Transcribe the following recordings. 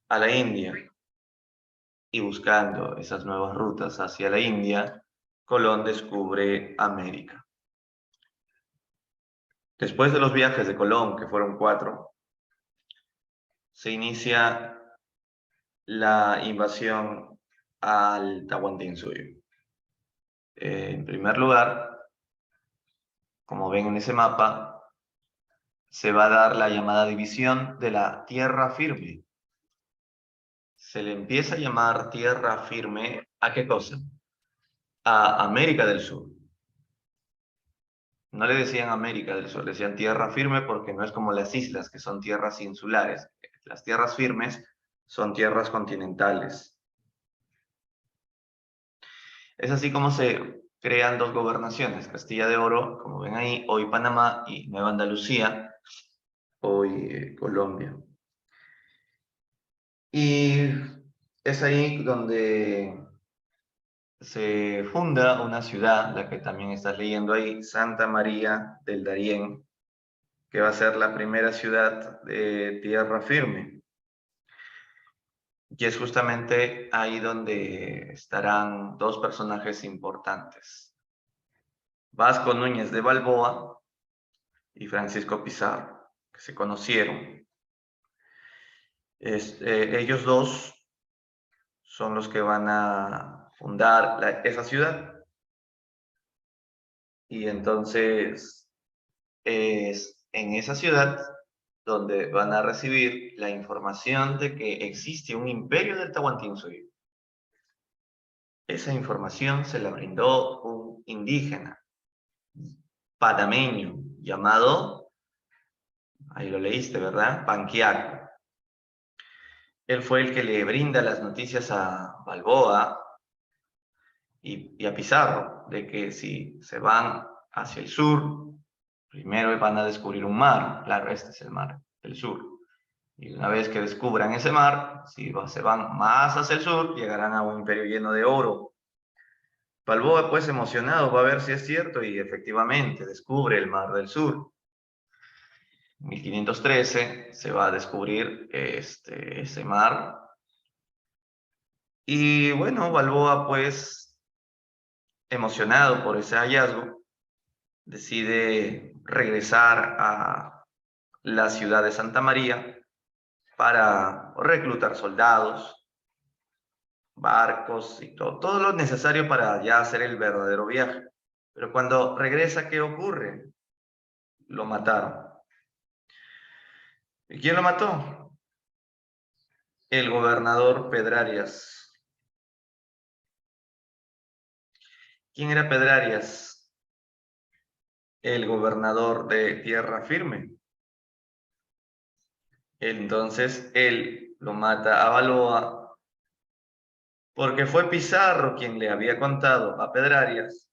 a la India. Y buscando esas nuevas rutas hacia la India, Colón descubre América. Después de los viajes de Colón, que fueron 4, se inicia la invasión al Tahuantinsuyo. En primer lugar, como ven en ese mapa, se va a dar la llamada división de la tierra firme. Se le empieza a llamar tierra firme ¿a qué cosa? A América del Sur. No le decían América del Sur, le decían tierra firme porque no es como las islas, que son tierras insulares. Las tierras firmes son tierras continentales. Es así como se crean 2 gobernaciones, Castilla de Oro, como ven ahí, hoy Panamá, y Nueva Andalucía, hoy Colombia. Y es ahí donde se funda una ciudad, la que también estás leyendo ahí, Santa María del Darién, que va a ser la primera ciudad de tierra firme. Y es justamente ahí donde estarán 2 personajes importantes. Vasco Núñez de Balboa y Francisco Pizarro, que se conocieron. Ellos 2 son los que van a fundar esa ciudad. Y entonces es en esa ciudad donde van a recibir la información de que existe un imperio del Tahuantinsuyo. Esa información se la brindó un indígena panameño llamado, ahí lo leíste, ¿verdad? Panquiaco. Él fue el que le brinda las noticias a Balboa y a Pizarro de que si se van hacia el sur, primero van a descubrir un mar. Claro, este es el mar del sur. Y una vez que descubran ese mar, si se van más hacia el sur, llegarán a un imperio lleno de oro. Balboa, pues emocionado, va a ver si es cierto y efectivamente descubre el mar del sur. En 1513 se va a descubrir ese mar. Y bueno, Balboa, pues emocionado por ese hallazgo, decide regresar a la ciudad de Santa María para reclutar soldados, barcos y todo lo necesario para ya hacer el verdadero viaje. Pero cuando regresa, ¿qué ocurre? Lo mataron. ¿Y quién lo mató? El gobernador Pedrarias. ¿Quién era Pedrarias? El gobernador de Tierra Firme. Entonces él lo mata a Balboa porque fue Pizarro quien le había contado a Pedrarias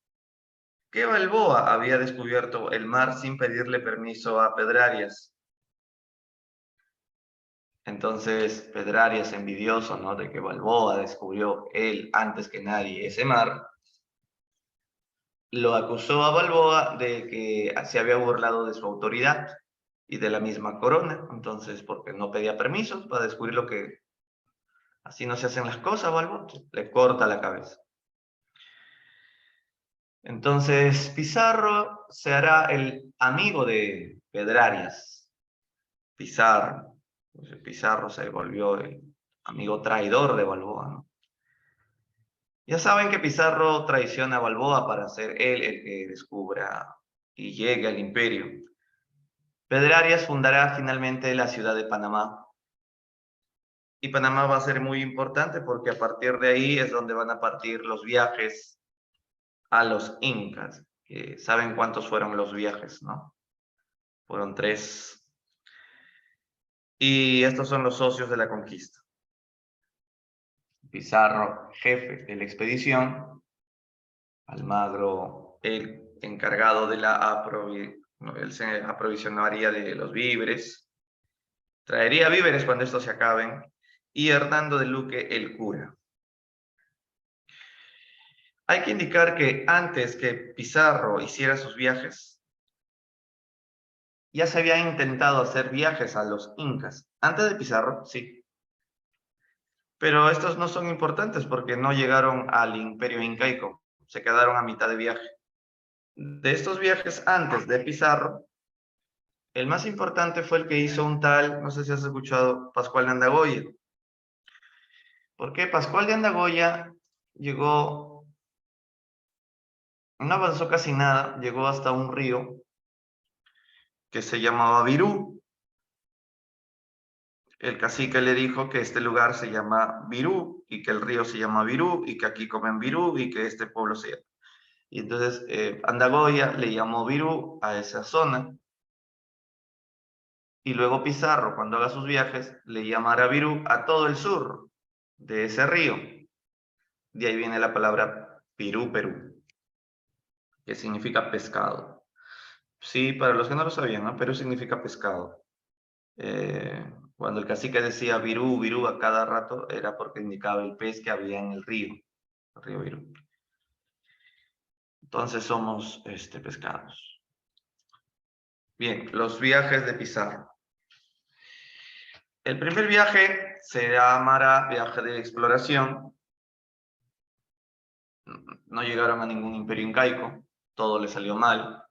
que Balboa había descubierto el mar sin pedirle permiso a Pedrarias. Entonces Pedrarias, envidioso, ¿no?, de que Balboa descubrió él antes que nadie ese mar, lo acusó a Balboa de que se había burlado de su autoridad y de la misma corona. Entonces, porque no pedía permiso para descubrir lo que así no se hacen las cosas, Balboa le corta la cabeza. Entonces Pizarro se hará el amigo de Pedrarias. Pizarro. Entonces, Pizarro se volvió el amigo traidor de Balboa, ¿no? Ya saben que Pizarro traiciona a Balboa para ser él el que descubra y llegue al imperio. Pedrarias fundará finalmente la ciudad de Panamá. Y Panamá va a ser muy importante porque a partir de ahí es donde van a partir los viajes a los incas. Que ¿saben cuántos fueron los viajes, no? Fueron 3. Y estos son los socios de la conquista. Pizarro, jefe de la expedición. Almagro, el encargado de él se aprovisionaría de los víveres, traería víveres cuando estos se acaben, y Hernando de Luque, el cura. Hay que indicar que antes que Pizarro hiciera sus viajes, ya se habían intentado hacer viajes a los incas. Antes de Pizarro, sí. Pero estos no son importantes porque no llegaron al Imperio Incaico, se quedaron a mitad de viaje. De estos viajes antes de Pizarro, el más importante fue el que hizo un tal, no sé si has escuchado, Pascual de Andagoya. ¿Por qué? Pascual de Andagoya llegó, no avanzó casi nada, llegó hasta un río que se llamaba Virú. El cacique le dijo que este lugar se llama Virú y que el río se llama Virú y que aquí comen Virú y que este pueblo se llama. Y entonces Andagoya le llamó Virú a esa zona y luego Pizarro, cuando haga sus viajes, le llamará Virú a todo el sur de ese río. De ahí viene la palabra Pirú, Perú, que significa pescado. Sí, para los que no lo sabían, ¿no? Perú significa pescado. Cuando el cacique decía Virú, Virú a cada rato, era porque indicaba el pez que había en el río Virú. Entonces somos pescados. Bien, los viajes de Pizarro. El primer viaje se llamará viaje de exploración. No llegaron a ningún imperio incaico, todo le salió mal.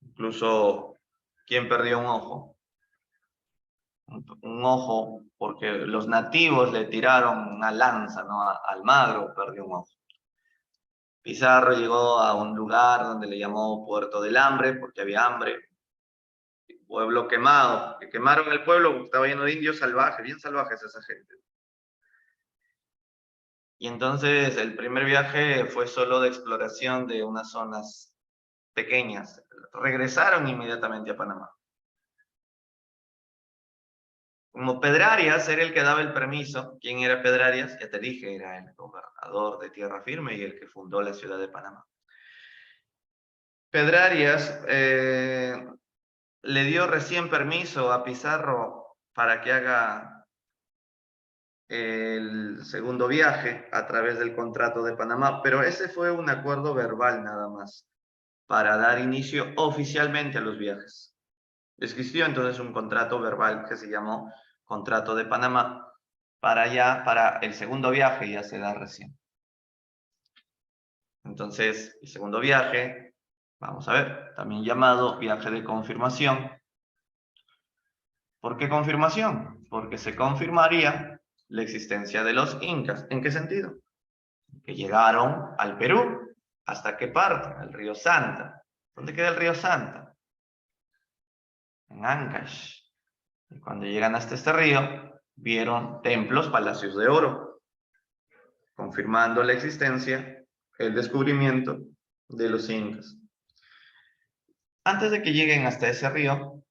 Incluso, ¿quién perdió un ojo? Un ojo, porque los nativos le tiraron una lanza, ¿no? Almagro perdió un ojo. Pizarro llegó a un lugar donde le llamó Puerto del Hambre, porque había hambre. Pueblo quemado, que quemaron el pueblo, estaba lleno de indios salvajes, bien salvajes esa gente. Y entonces el primer viaje fue solo de exploración de unas zonas pequeñas. Regresaron inmediatamente a Panamá. Como Pedrarias era el que daba el permiso, ¿quién era Pedrarias? Ya te dije, era el gobernador de Tierra Firme y el que fundó la ciudad de Panamá. Pedrarias le dio recién permiso a Pizarro para que haga el segundo viaje a través del contrato de Panamá, pero ese fue un acuerdo verbal nada más, para dar inicio oficialmente a los viajes. Existió entonces un contrato verbal que se llamó Contrato de Panamá, para el segundo viaje ya se da recién. Entonces, el segundo viaje, vamos a ver, también llamado viaje de confirmación. ¿Por qué confirmación? Porque se confirmaría la existencia de los incas. ¿En qué sentido? Que llegaron al Perú. ¿Hasta qué parte? Al río Santa. ¿Dónde queda el río Santa? En Ancash. Y cuando llegan hasta este río, vieron templos, palacios de oro, confirmando la existencia, el descubrimiento de los incas. Antes de que lleguen hasta ese río,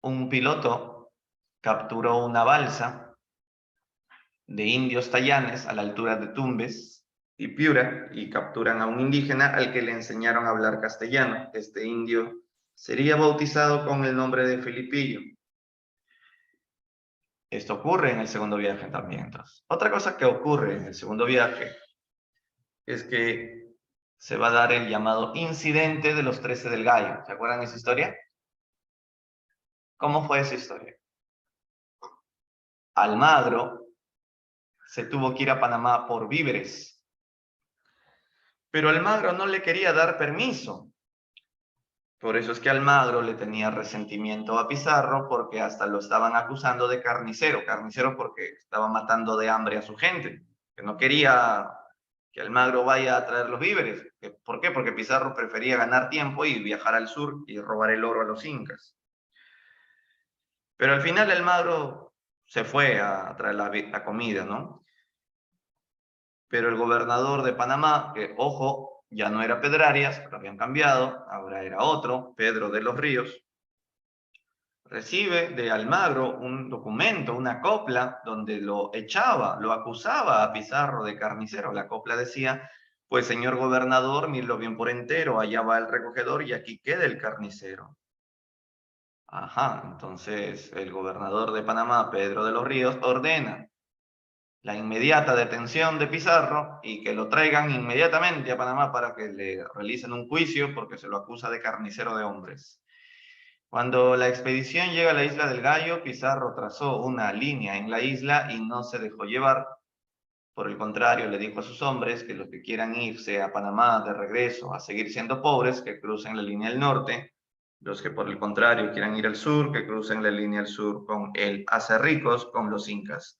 un piloto capturó una balsa de indios tayanes a la altura de Tumbes y Piura y capturan a un indígena al que le enseñaron a hablar castellano. Este indio sería bautizado con el nombre de Felipillo. Esto ocurre en el segundo viaje también. Entonces, otra cosa que ocurre en el segundo viaje es que se va a dar el llamado incidente de los 13 del Gallo. ¿Se acuerdan de esa historia? ¿Cómo fue esa historia? Almagro se tuvo que ir a Panamá por víveres, pero Almagro no le quería dar permiso. Por eso es que Almagro le tenía resentimiento a Pizarro, porque hasta lo estaban acusando de carnicero. Carnicero porque estaba matando de hambre a su gente, que no quería que Almagro vaya a traer los víveres. ¿Por qué? Porque Pizarro prefería ganar tiempo y viajar al sur y robar el oro a los incas. Pero al final Almagro se fue a traer la comida, ¿no? Pero el gobernador de Panamá, que ojo, ya no era Pedrarias, lo habían cambiado, ahora era otro, Pedro de los Ríos, recibe de Almagro un documento, una copla, donde lo echaba, lo acusaba a Pizarro de carnicero. La copla decía, pues señor gobernador, mírelo bien por entero, allá va el recogedor y aquí queda el carnicero. Ajá, entonces el gobernador de Panamá, Pedro de los Ríos, ordena la inmediata detención de Pizarro y que lo traigan inmediatamente a Panamá para que le realicen un juicio porque se lo acusa de carnicero de hombres. Cuando la expedición llega a la isla del Gallo, Pizarro trazó una línea en la isla y no se dejó llevar. Por el contrario, le dijo a sus hombres que los que quieran irse a Panamá de regreso a seguir siendo pobres, que crucen la línea del norte. Los que por el contrario quieran ir al sur, que crucen la línea del sur con el hacer ricos con los incas.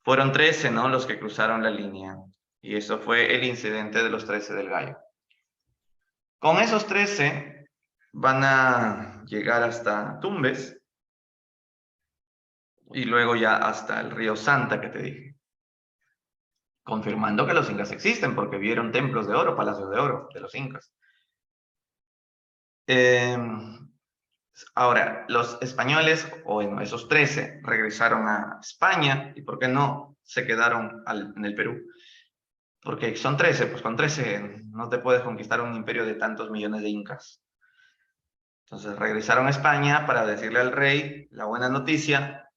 Fueron 13, ¿no?, los que cruzaron la línea. Y eso fue el incidente de los 13 del Gallo. Con esos 13 van a llegar hasta Tumbes y luego ya hasta el río Santa que te dije, confirmando que los incas existen porque vieron templos de oro, palacios de oro de los incas. Ahora, los españoles, o bueno, esos 13 regresaron a España, y ¿por qué no se quedaron en el Perú? Porque son 13, pues con 13 no te puedes conquistar un imperio de tantos millones de incas. Entonces regresaron a España para decirle al rey la buena noticia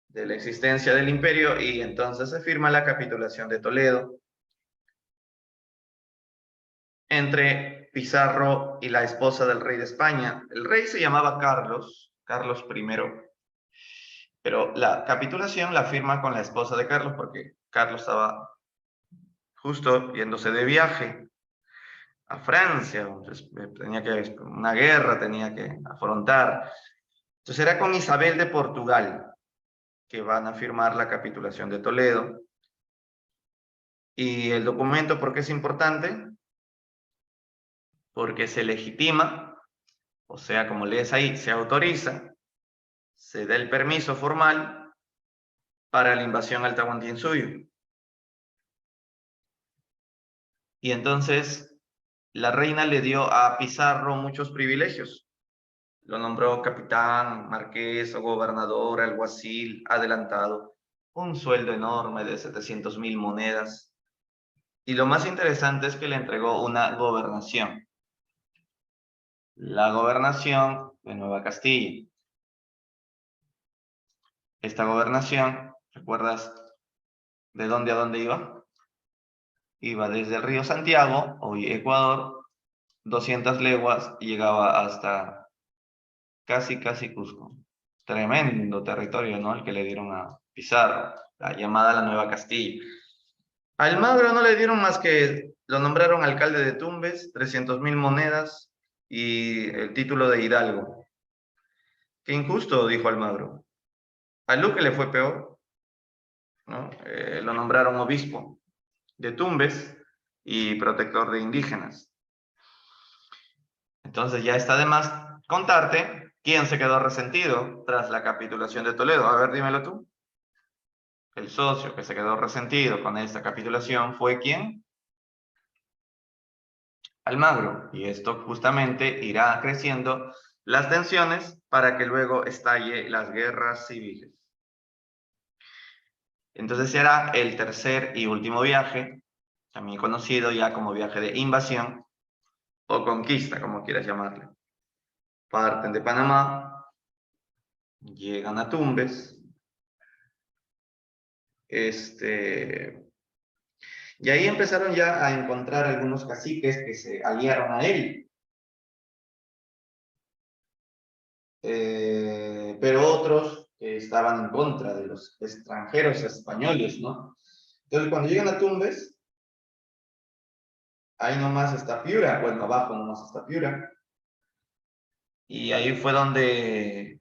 de la existencia del imperio, y entonces se firma la capitulación de Toledo entre Pizarro y la esposa del rey de España. El rey se llamaba Carlos I, pero la capitulación la firma con la esposa de Carlos porque Carlos estaba justo yéndose de viaje a Francia, entonces tenía que, una guerra tenía que afrontar. Entonces era con Isabel de Portugal que van a firmar la capitulación de Toledo. Y el documento, ¿por qué es importante? Porque se legitima, o sea, como lees ahí, se autoriza, se da el permiso formal para la invasión al Tahuantinsuyo. Y entonces la reina le dio a Pizarro muchos privilegios. Lo nombró capitán, marqués o gobernador, alguacil, adelantado, un sueldo enorme de 700,000 monedas. Y lo más interesante es que le entregó una gobernación. La gobernación de Nueva Castilla. Esta gobernación, ¿recuerdas de dónde a dónde iba? Iba desde el río Santiago, hoy Ecuador, 200 leguas, y llegaba hasta casi Cusco. Tremendo territorio, ¿no?, el que le dieron a Pizarro, la llamada la Nueva Castilla. A Almagro no le dieron más que, lo nombraron alcalde de Tumbes, 300,000 monedas y el título de hidalgo. Qué injusto, dijo Almagro. A Luque le fue peor, ¿no? Lo nombraron obispo de Tumbes y protector de indígenas. Entonces ya está de más contarte quién se quedó resentido tras la capitulación de Toledo. A ver, dímelo tú. El socio que se quedó resentido con esta capitulación fue ¿quién? Almagro. Y esto justamente irá creciendo las tensiones para que luego estalle las guerras civiles. Entonces será el tercer y último viaje, también conocido ya como viaje de invasión o conquista, como quieras llamarle. Parten de Panamá, llegan a Tumbes, y ahí empezaron ya a encontrar algunos caciques que se aliaron a él. Pero otros que estaban en contra de los extranjeros españoles, ¿no? Entonces, cuando llegan a Tumbes, ahí nomás está Piura, bueno, abajo nomás está Piura. Y ahí fue donde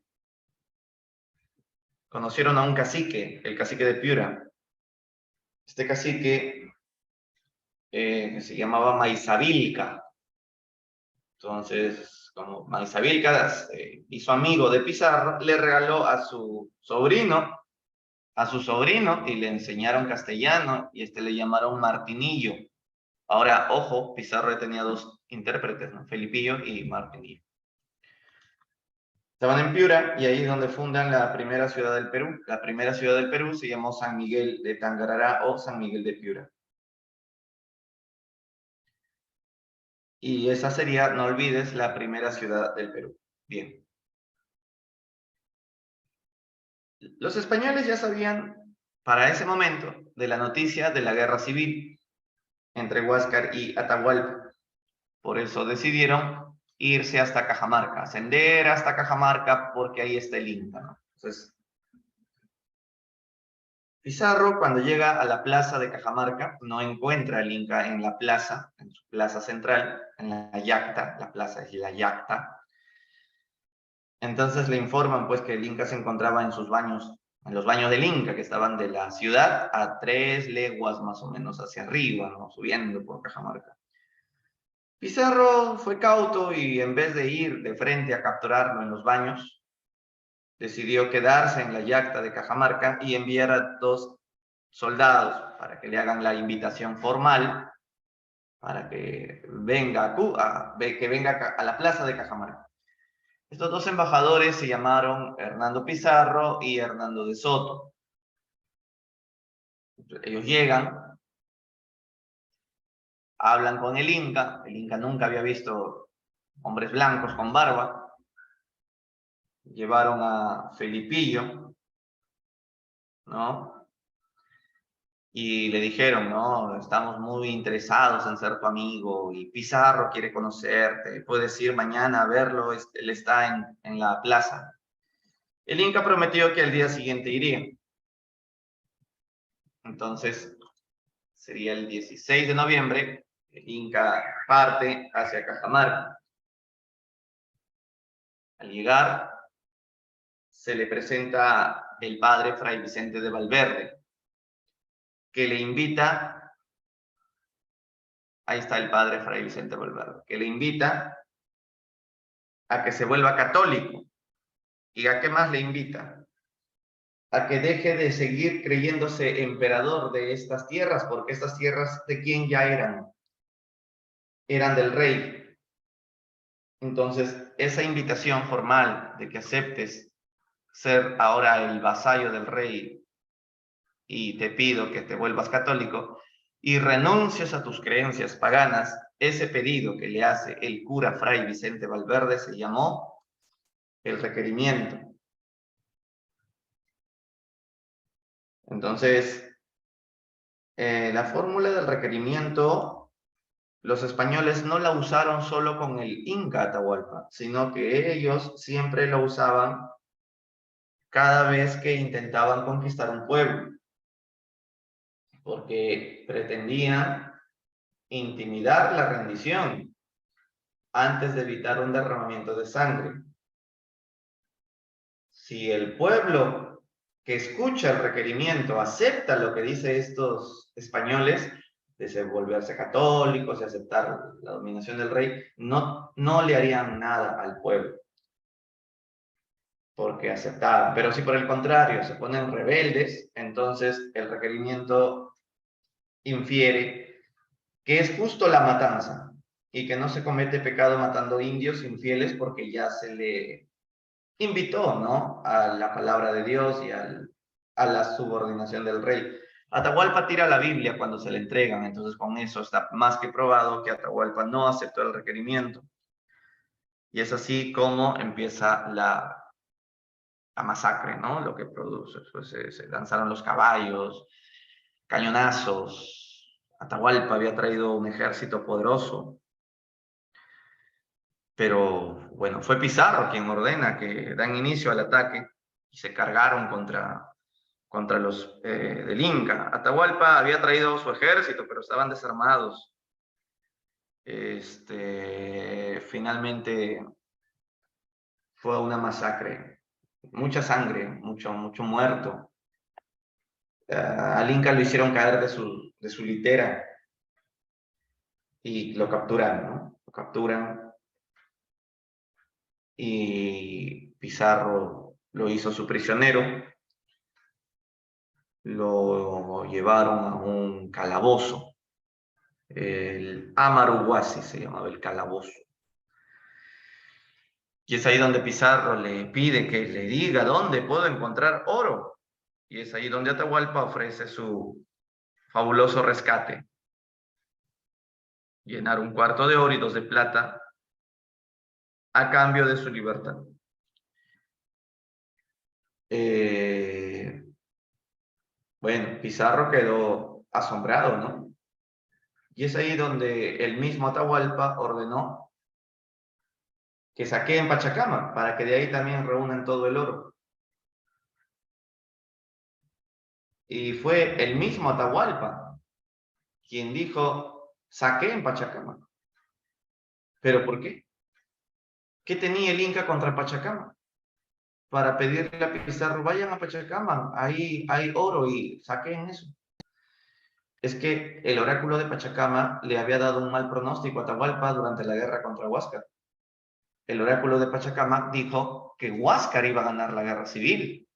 conocieron a un cacique, el cacique de Piura. Este cacique se llamaba Maizavilca. Entonces, como Maizavilca hizo amigo de Pizarro, le regaló a su sobrino, y le enseñaron castellano, y le llamaron Martinillo. Ahora, ojo, Pizarro tenía dos intérpretes, ¿no?, Felipillo y Martinillo. Estaban en Piura y ahí es donde fundan la primera ciudad del Perú. La primera ciudad del Perú se llamó San Miguel de Tangarará o San Miguel de Piura. Y esa sería, no olvides, la primera ciudad del Perú. Bien. Los españoles ya sabían para ese momento de la noticia de la guerra civil entre Huáscar y Atahualpa. Por eso decidieron irse hasta Cajamarca, ascender hasta Cajamarca porque ahí está el Inca, ¿no? Entonces, Pizarro, cuando llega a la plaza de Cajamarca, no encuentra al Inca en la plaza, en su plaza central, en la yacta, la plaza es la yacta. Entonces le informan pues que el Inca se encontraba en sus baños, en los baños del Inca, que estaban de la ciudad a 3 leguas más o menos hacia arriba, ¿no? Subiendo por Cajamarca. Pizarro fue cauto y en vez de ir de frente a capturarlo en los baños, decidió quedarse en la yacta de Cajamarca y enviar a 2 soldados para que le hagan la invitación formal para que venga a la plaza de Cajamarca. Estos 2 embajadores se llamaron Hernando Pizarro y Hernando de Soto. Ellos llegan, hablan con el Inca nunca había visto hombres blancos con barba, llevaron a Felipillo, ¿no? Y le dijeron, no, estamos muy interesados en ser tu amigo y Pizarro quiere conocerte, puedes ir mañana a verlo, él está en la plaza. El Inca prometió que al día siguiente iría. Entonces, sería el 16 de noviembre, el Inca parte hacia Cajamarca. Al llegar, se le presenta el padre Fray Vicente de Valverde, que le invita, ahí está el padre Fray Vicente de Valverde, que le invita a que se vuelva católico. ¿Y a qué más le invita? A que deje de seguir creyéndose emperador de estas tierras, porque estas tierras de quién ya eran del rey. Entonces, esa invitación formal de que aceptes ser ahora el vasallo del rey y te pido que te vuelvas católico y renuncies a tus creencias paganas, ese pedido que le hace el cura Fray Vicente Valverde se llamó el requerimiento. Entonces, la fórmula del requerimiento, los españoles no la usaron solo con el Inca Atahualpa, sino que ellos siempre lo usaban cada vez que intentaban conquistar un pueblo, porque pretendían intimidar la rendición antes de evitar un derramamiento de sangre. Si el pueblo que escucha el requerimiento acepta lo que dice estos españoles, de volverse católicos y aceptar la dominación del rey, no le harían nada al pueblo, porque aceptaban. Pero si por el contrario se ponen rebeldes, entonces el requerimiento infiere que es justo la matanza y que no se comete pecado matando indios infieles porque ya se le invitó, ¿no?, a la palabra de Dios y a la subordinación del rey. Atahualpa tira la Biblia cuando se le entregan, entonces con eso está más que probado que Atahualpa no aceptó el requerimiento. Y es así como empieza la masacre, ¿no? Lo que produce. Pues se lanzaron los caballos, cañonazos. Atahualpa había traído un ejército poderoso. Pero bueno, fue Pizarro quien ordena que dan inicio al ataque y se cargaron contra los del Inca. Atahualpa había traído su ejército, pero estaban desarmados. Finalmente fue una masacre, mucha sangre, mucho muerto. Al Inca lo hicieron caer de su litera y lo capturan, ¿no? Lo capturan y Pizarro lo hizo su prisionero. Lo llevaron a un calabozo, el Amaruhuasi se llamaba el calabozo. Y es ahí donde Pizarro le pide que le diga dónde puedo encontrar oro. Y es ahí donde Atahualpa ofrece su fabuloso rescate. Llenar un cuarto de oro y 2 de plata a cambio de su libertad. Bueno, Pizarro quedó asombrado, ¿no? Y es ahí donde el mismo Atahualpa ordenó que saqueen Pachacama, para que de ahí también reúnan todo el oro. Y fue el mismo Atahualpa quien dijo, saqueen Pachacama. ¿Pero por qué? ¿Qué tenía el Inca contra Pachacama? Para pedirle a Pizarro, vayan a Pachacama, ahí hay oro y saquen eso. Es que el oráculo de Pachacama le había dado un mal pronóstico a Atahualpa durante la guerra contra Huáscar. El oráculo de Pachacama dijo que Huáscar iba a ganar la guerra civil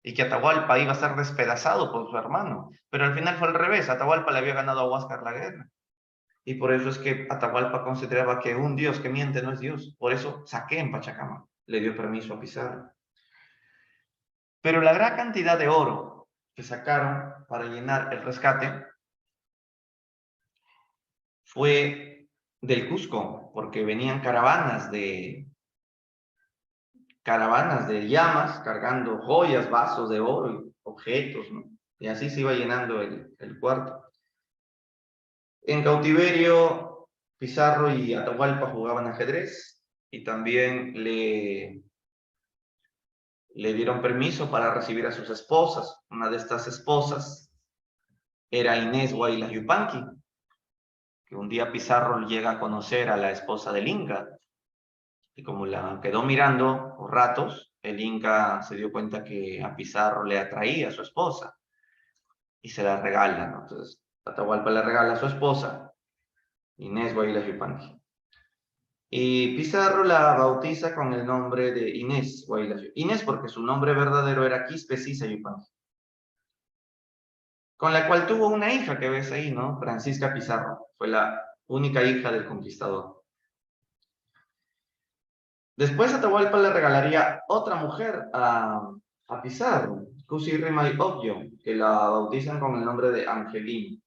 y que Atahualpa iba a ser despedazado por su hermano. Pero al final fue al revés, Atahualpa le había ganado a Huáscar la guerra. Y por eso es que Atahualpa consideraba que un dios que miente no es dios. Por eso saqueen Pachacama, le dio permiso a Pizarro. Pero la gran cantidad de oro que sacaron para llenar el rescate fue del Cusco, porque venían caravanas de llamas cargando joyas, vasos de oro y objetos, ¿no? Y así se iba llenando el cuarto. En cautiverio, Pizarro y Atahualpa jugaban ajedrez y también le dieron permiso para recibir a sus esposas. Una de estas esposas era Inés Guaylas Yupanqui, que un día Pizarro llega a conocer a la esposa del Inca, y como la quedó mirando por ratos, el Inca se dio cuenta que a Pizarro le atraía a su esposa, y se la regala, ¿no? Entonces, Atahualpa le regala a su esposa, Inés Guaylas Yupanqui. Y Pizarro la bautiza con el nombre de Inés Guaylas Yupanqui. Inés porque su nombre verdadero era Quispe Sisa Yupanqui, con la cual tuvo una hija que ves ahí, ¿no? Francisca Pizarro. Fue la única hija del conquistador. Después Atahualpa le regalaría otra mujer a Pizarro, Cusi Rimay Oggio, que la bautizan con el nombre de Angelina.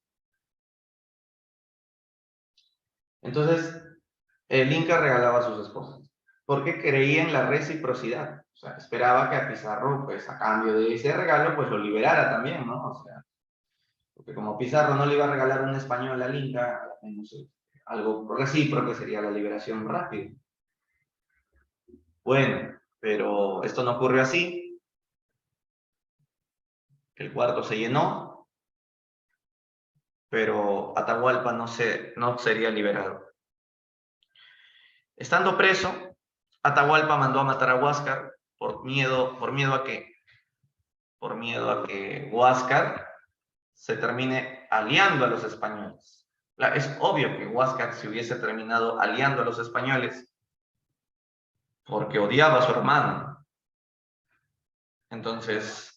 Entonces, el Inca regalaba a sus esposas, porque creía en la reciprocidad. O sea, esperaba que a Pizarro, pues a cambio de ese regalo, pues lo liberara también, ¿no? O sea, porque como Pizarro no le iba a regalar un español al Inca, no sé, algo recíproco sería la liberación rápida. Bueno, pero esto no ocurrió así. El cuarto se llenó, pero Atahualpa no sería liberado. Estando preso, Atahualpa mandó a matar a Huáscar por miedo a que Huáscar se termine aliando a los españoles. Es obvio que Huáscar se hubiese terminado aliando a los españoles porque odiaba a su hermano. Entonces,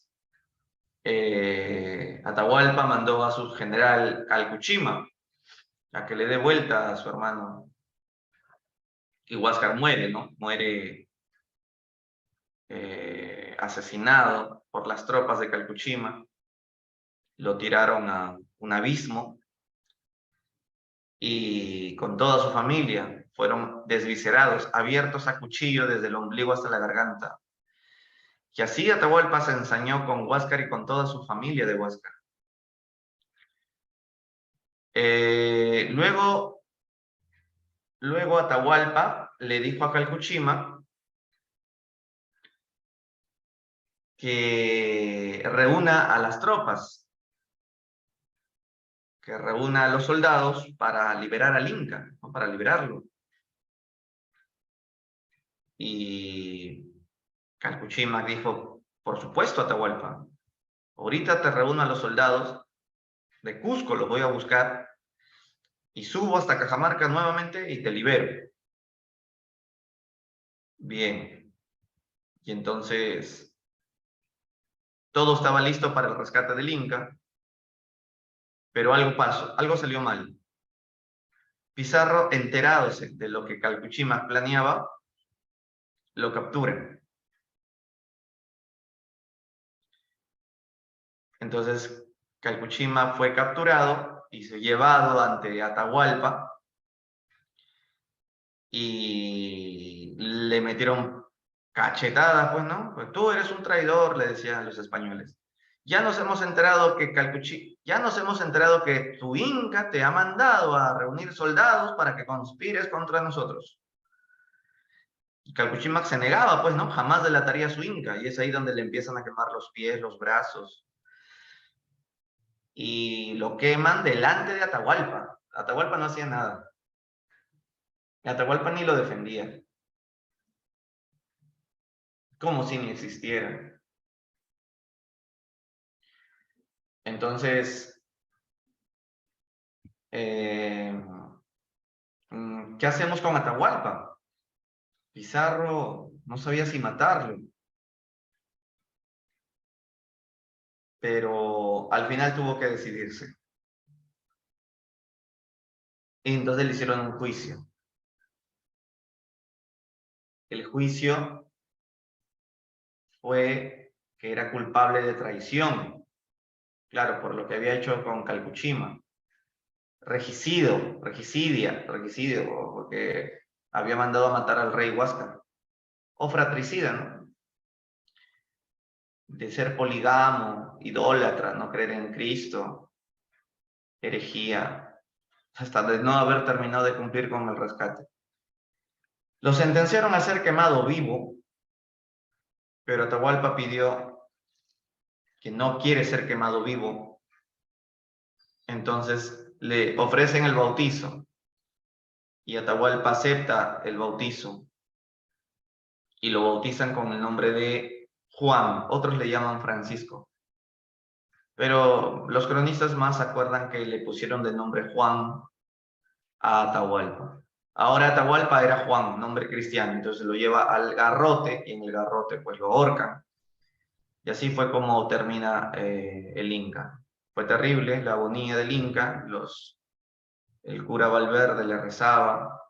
Atahualpa mandó a su general Calcuchima a que le dé vuelta a su hermano. Y Huáscar muere, ¿no? Muere asesinado por las tropas de Calcuchima. Lo tiraron a un abismo y con toda su familia fueron desviscerados, abiertos a cuchillo desde el ombligo hasta la garganta. Y así Atahualpa se ensañó con Huáscar y con toda su familia de Huáscar. Luego Atahualpa le dijo a Calcuchima que reúna a las tropas, que reúna a los soldados para liberar al Inca, ¿no? Para liberarlo. Y Calcuchima dijo, por supuesto, Atahualpa, ahorita te reúno a los soldados de Cusco, los voy a buscar y subo hasta Cajamarca nuevamente y te libero. Bien. Y entonces todo estaba listo para el rescate del Inca, pero algo pasó, algo salió mal. Pizarro, enterado de lo que Calcuchima planeaba, lo captura. Entonces Calcuchima fue capturado y se llevado ante Atahualpa y le metieron cachetadas, pues, ¿no? Pues tú eres un traidor, le decían los españoles. Ya nos hemos enterado que tu Inca te ha mandado a reunir soldados para que conspires contra nosotros. Calpuchímac se negaba, pues, ¿no? Jamás delataría a su inca, y es ahí donde le empiezan a quemar los pies, los brazos, y lo queman delante de Atahualpa. Atahualpa no hacía nada. Atahualpa ni lo defendía, como si ni existiera. Entonces, ¿qué hacemos con Atahualpa? Pizarro no sabía si matarlo, pero al final tuvo que decidirse. Y entonces le hicieron un juicio. El juicio fue que era culpable de traición, claro, por lo que había hecho con Calpuchima. Regicidio, porque había mandado a matar al rey Huáscar. O fratricida, ¿no? De ser poligamo, idólatra, no creer en Cristo, herejía, hasta de no haber terminado de cumplir con el rescate. Lo sentenciaron a ser quemado vivo, pero Atahualpa pidió que no quiere ser quemado vivo. Entonces le ofrecen el bautizo y Atahualpa acepta el bautizo y lo bautizan con el nombre de Juan, otros le llaman Francisco. Pero los cronistas más acuerdan que le pusieron de nombre Juan a Atahualpa. Ahora Atahualpa era Juan, nombre cristiano, entonces lo lleva al garrote y en el garrote pues lo ahorcan. Y así fue como termina el Inca. Fue terrible la agonía del Inca, el cura Valverde le rezaba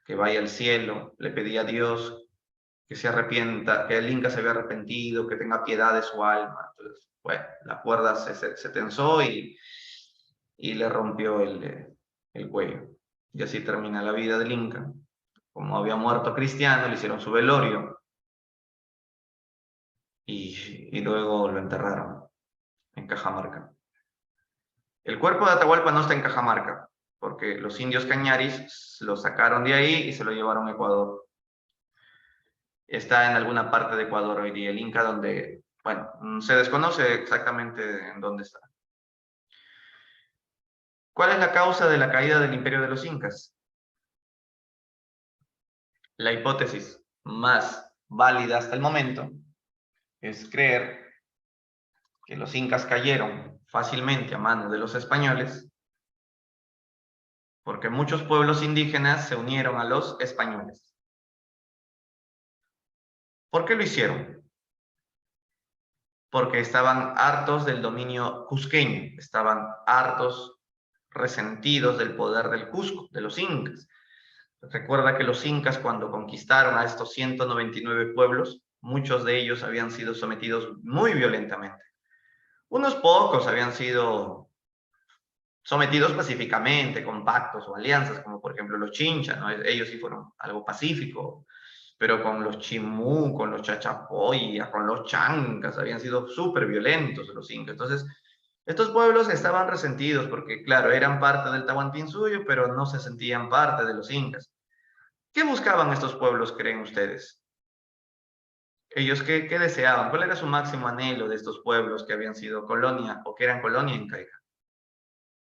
que vaya al cielo, le pedía a Dios que se arrepienta, que el Inca se había arrepentido, que tenga piedad de su alma. Entonces, bueno, la cuerda se tensó y le rompió el cuello. Y así termina la vida del Inca. Como había muerto cristiano, le hicieron su velorio y luego lo enterraron en Cajamarca. El cuerpo de Atahualpa no está en Cajamarca, porque los indios cañaris lo sacaron de ahí y se lo llevaron a Ecuador. Está en alguna parte de Ecuador hoy día, el Inca, donde, bueno, se desconoce exactamente en dónde está. ¿Cuál es la causa de la caída del imperio de los incas? La hipótesis más válida hasta el momento es creer que los incas cayeron fácilmente a manos de los españoles porque muchos pueblos indígenas se unieron a los españoles. ¿Por qué lo hicieron? Porque estaban hartos del dominio cusqueño, estaban hartos, resentidos del poder del Cusco, de los incas. Recuerda que los incas cuando conquistaron a estos 199 pueblos, muchos de ellos habían sido sometidos muy violentamente. Unos pocos habían sido sometidos pacíficamente, con pactos o alianzas, como por ejemplo los Chinchas, ¿no? Ellos sí fueron algo pacífico, pero con los Chimú, con los Chachapoya, con los Chancas, habían sido súper violentos los incas. Entonces, estos pueblos estaban resentidos porque, claro, eran parte del Tahuantinsuyo, pero no se sentían parte de los incas. ¿Qué buscaban estos pueblos, creen ustedes? Ellos, ¿qué deseaban? ¿Cuál era su máximo anhelo de estos pueblos que habían sido colonia o que eran colonia incaica?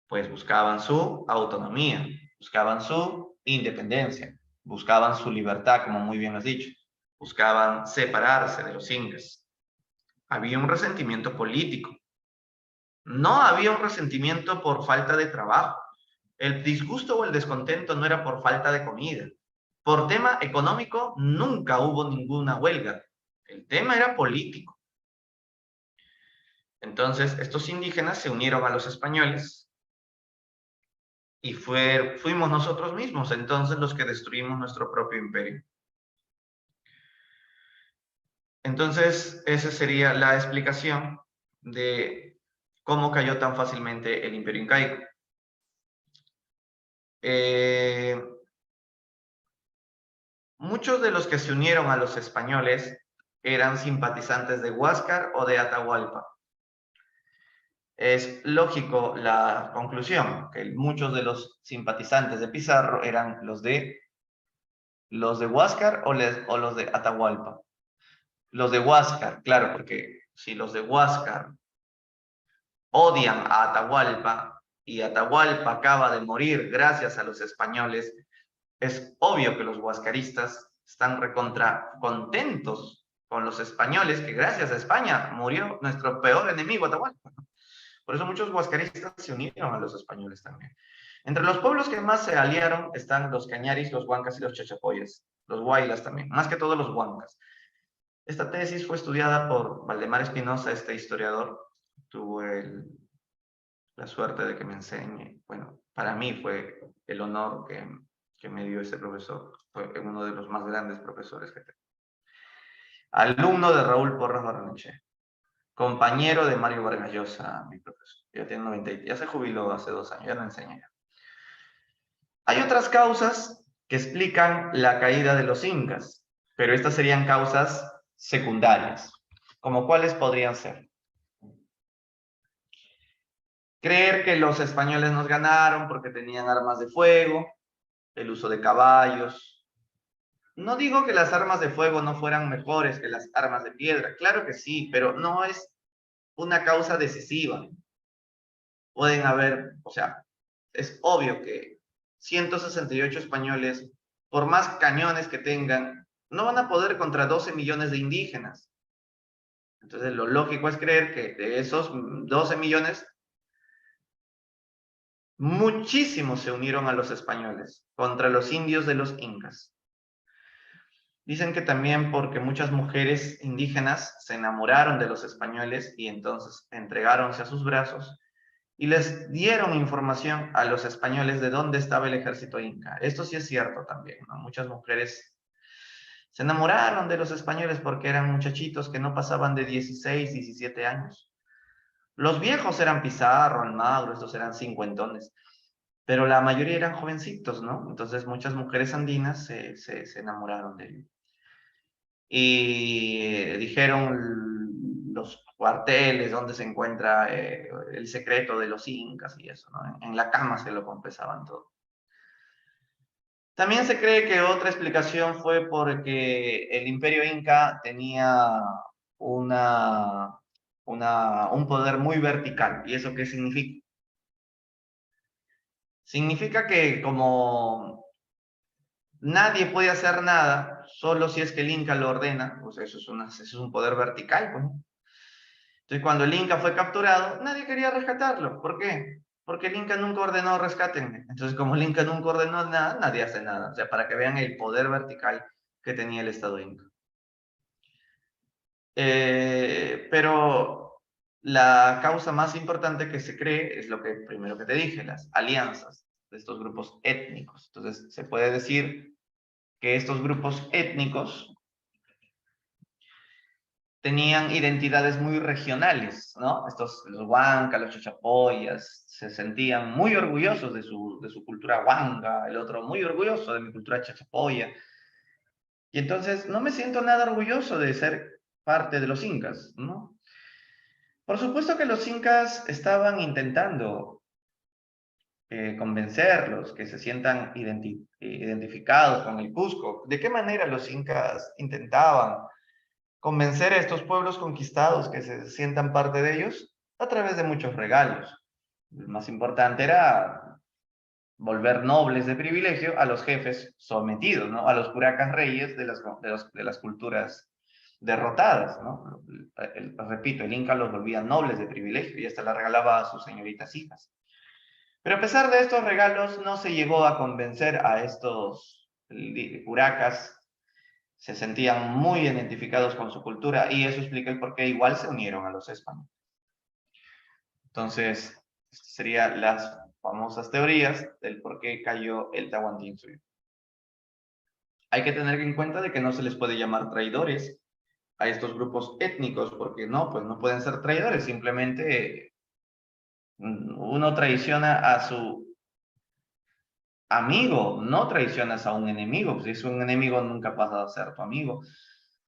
Pues buscaban su autonomía, buscaban su independencia, buscaban su libertad, como muy bien has dicho, buscaban separarse de los incas. Había un resentimiento político, no había un resentimiento por falta de trabajo. El disgusto o el descontento no era por falta de comida. Por tema económico nunca hubo ninguna huelga. El tema era político. Entonces, estos indígenas se unieron a los españoles y fuimos nosotros mismos entonces los que destruimos nuestro propio imperio. Entonces, esa sería la explicación de cómo cayó tan fácilmente el imperio incaico. Muchos de los que se unieron a los españoles eran simpatizantes de Huáscar o de Atahualpa. Es lógico la conclusión, que muchos de los simpatizantes de Pizarro eran los de ¿Los de Huáscar o los de Atahualpa? Los de Huáscar, claro, porque si los de Huáscar odian a Atahualpa y Atahualpa acaba de morir gracias a los españoles, es obvio que los huascaristas están recontra contentos con los españoles, que gracias a España murió nuestro peor enemigo, Atahualpa. Por eso muchos huascaristas se unieron a los españoles también. Entre los pueblos que más se aliaron están los cañaris, los huancas y los chachapoyas, los huaylas también, más que todos los huancas. Esta tesis fue estudiada por Valdemar Espinosa, este historiador. Tuvo la suerte de que me enseñe. Bueno, para mí fue el honor que me dio este profesor. Fue uno de los más grandes profesores que tengo. Alumno de Raúl Porras Barrenechea. Compañero de Mario Vargas Llosa, mi profesor. Ya tiene 90, ya se jubiló hace 2 años, ya no enseña ya. Hay otras causas que explican la caída de los incas, pero estas serían causas secundarias. ¿Como cuáles podrían ser? Creer que los españoles nos ganaron porque tenían armas de fuego, el uso de caballos. No digo que las armas de fuego no fueran mejores que las armas de piedra, claro que sí, pero no es una causa decisiva. Pueden haber, o sea, es obvio que 168 españoles, por más cañones que tengan, no van a poder contra 12 millones de indígenas. Entonces, lo lógico es creer que de esos 12 millones, muchísimos se unieron a los españoles contra los indios de los incas. Dicen que también porque muchas mujeres indígenas se enamoraron de los españoles y entonces entregáronse a sus brazos y les dieron información a los españoles de dónde estaba el ejército inca. Esto sí es cierto también, ¿no? Muchas mujeres se enamoraron de los españoles porque eran muchachitos que no pasaban de 16, 17 años. Los viejos eran Pizarro, Almagro, estos eran cincuentones, pero la mayoría eran jovencitos, ¿no? Entonces muchas mujeres andinas se enamoraron de ellos. Y dijeron los cuarteles donde se encuentra el secreto de los incas y eso, ¿no? En la cama se lo confesaban todo. También se cree que otra explicación fue porque el imperio inca tenía un poder muy vertical. ¿Y eso qué significa? Significa que como nadie puede hacer nada, solo si es que el inca lo ordena, pues eso es un poder vertical, pues. Entonces, cuando el Inca fue capturado, nadie quería rescatarlo. ¿Por qué? Porque el Inca nunca ordenó rescaten. Entonces, como el Inca nunca ordenó nada, nadie hace nada. O sea, para que vean el poder vertical que tenía el Estado Inca. Pero la causa más importante que se cree es lo que primero que te dije, las alianzas de estos grupos étnicos. Entonces, se puede decir que estos grupos étnicos tenían identidades muy regionales, ¿no? Los huancas, los chachapoyas, se sentían muy orgullosos de su cultura huanca, el otro muy orgulloso de mi cultura chachapoya. Y entonces no me siento nada orgulloso de ser parte de los incas, ¿no? Por supuesto que los incas estaban intentando convencerlos, que se sientan identificados con el Cusco. ¿De qué manera los incas intentaban convencer a estos pueblos conquistados que se sientan parte de ellos? A través de muchos regalos? El más importante era volver nobles de privilegio a los jefes sometidos, ¿no? A los curacas reyes de las culturas derrotadas, ¿no? Repito, el Inca los volvía nobles de privilegio y hasta la regalaba a sus señoritas hijas. Pero a pesar de estos regalos, no se llegó a convencer a estos curacas. Se sentían muy identificados con su cultura y eso explica el por qué igual se unieron a los españoles. Entonces, estas serían las famosas teorías del por qué cayó el Tahuantinsuyo. Hay que tener en cuenta de que no se les puede llamar traidores a estos grupos étnicos, porque no, pues no pueden ser traidores, simplemente uno traiciona a su amigo, no traicionas a un enemigo, si es un enemigo nunca pasa a ser tu amigo.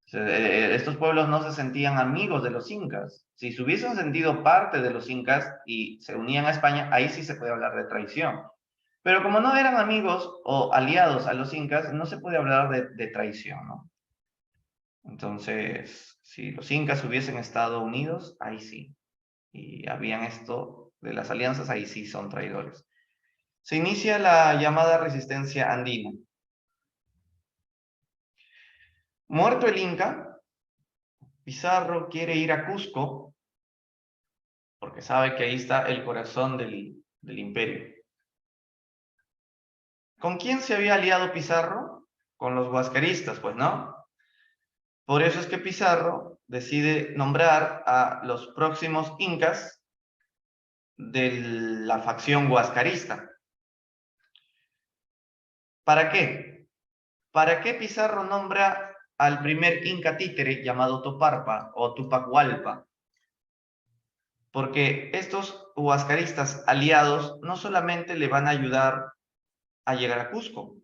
Estos pueblos no se sentían amigos de los incas. Si se hubiesen sentido parte de los incas y se unían a España, ahí sí se puede hablar de traición. Pero como no eran amigos o aliados a los incas, no se puede hablar de traición, ¿no? Entonces, si los incas hubiesen estado unidos, ahí sí. Y habían esto de las alianzas, ahí sí son traidores. Se inicia la llamada resistencia andina. Muerto el Inca, Pizarro quiere ir a Cusco porque sabe que ahí está el corazón del imperio. ¿Con quién se había aliado Pizarro? Con los huascaristas, pues, ¿no? Por eso es que Pizarro decide nombrar a los próximos incas de la facción huascarista. ¿Para qué? ¿Para qué Pizarro nombra al primer inca títere llamado Toparpa o Tupac Hualpa? Porque estos huascaristas aliados no solamente le van a ayudar a llegar a Cusco,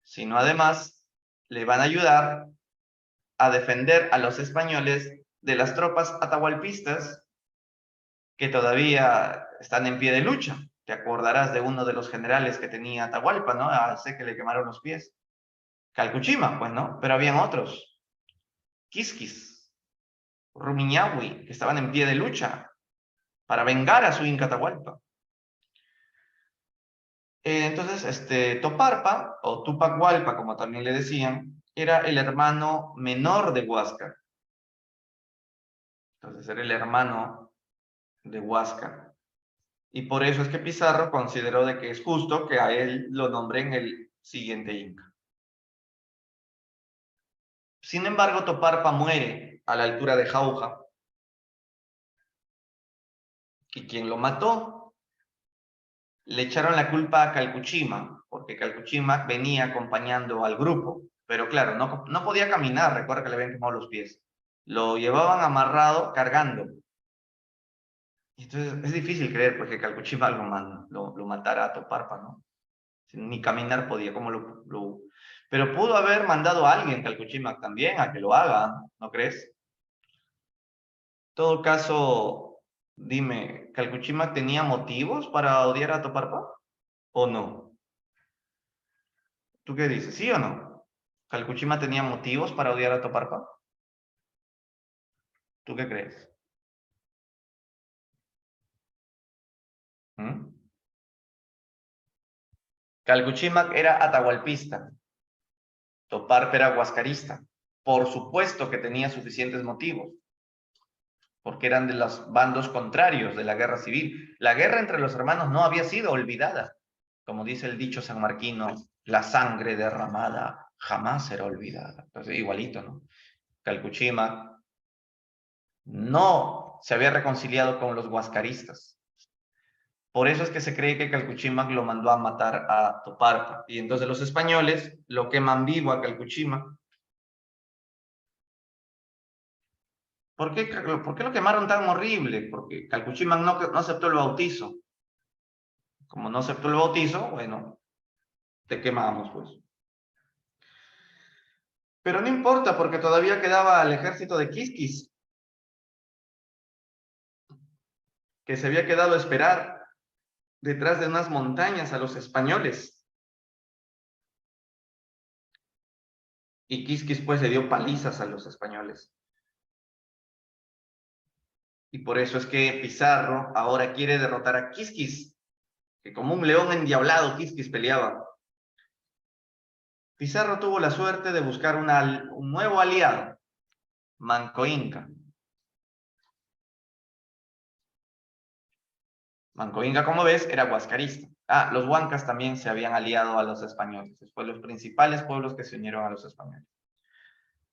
sino además le van a ayudar a defender a los españoles de las tropas atahualpistas que todavía están en pie de lucha. Te acordarás de uno de los generales que tenía Atahualpa, ¿no? A ese que le quemaron los pies. Calcuchima, pues, ¿no? Pero habían otros. Quisquis, Rumiñahui, que estaban en pie de lucha para vengar a su Inca Atahualpa. Entonces, Toparpa, o Tupac Hualpa, como también le decían, era el hermano menor de Huáscar. Entonces, era el hermano de Huáscar. Y por eso es que Pizarro consideró de que es justo que a él lo nombren el siguiente Inca. Sin embargo, Toparpa muere a la altura de Jauja. ¿Y quién lo mató? Le echaron la culpa a Calcuchima, porque Calcuchima venía acompañando al grupo. Pero claro, no podía caminar, recuerda que le habían quemado los pies. Lo llevaban amarrado, cargando. Y entonces es difícil creer porque Calcuchima lo matara a Toparpa, ¿no? Ni caminar podía, ¿cómo Pero pudo haber mandado a alguien, Calcuchima, también, a que lo haga, ¿no crees? En todo caso, dime, ¿Calcuchima tenía motivos para odiar a Toparpa? ¿O no? ¿Tú qué dices? ¿Sí o no? ¿Calcuchima tenía motivos para odiar a Toparpa? ¿Tú qué crees? ¿Mm? Calcuchima era atahualpista, Toparpa era huascarista. Por supuesto que tenía suficientes motivos, porque eran de los bandos contrarios de la guerra civil. La guerra entre los hermanos no había sido olvidada. Como dice el dicho sanmarquino, la sangre derramada jamás será olvidada. Entonces, igualito, ¿no? Calcuchima no se había reconciliado con los huascaristas. Por eso es que se cree que Calcuchímac lo mandó a matar a Toparpa. Y entonces los españoles lo queman vivo a Calcuchímac. ¿Por qué lo quemaron tan horrible? Porque Calcuchímac no aceptó el bautizo. Como no aceptó el bautizo, bueno, te quemamos, pues. Pero no importa, porque todavía quedaba el ejército de Quisquis, que se había quedado a esperar detrás de unas montañas a los españoles. Y Quisquis, pues, le dio palizas a los españoles. Y por eso es que Pizarro ahora quiere derrotar a Quisquis, que como un león endiablado Quisquis peleaba. Pizarro tuvo la suerte de buscar un nuevo aliado, Manco Inca. Manco Inca, como ves, era huascarista. Los huancas también se habían aliado a los españoles. Después los principales pueblos que se unieron a los españoles.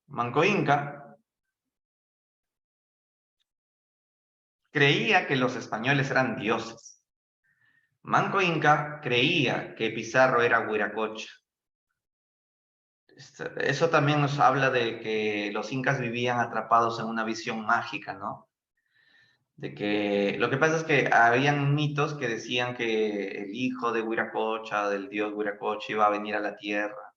Manco Inca creía que los españoles eran dioses. Manco Inca creía que Pizarro era Huiracocha. Eso también nos habla de que los incas vivían atrapados en una visión mágica, ¿no? De que lo que pasa es que habían mitos que decían que el hijo de Huiracocha, del dios Huiracocha, iba a venir a la tierra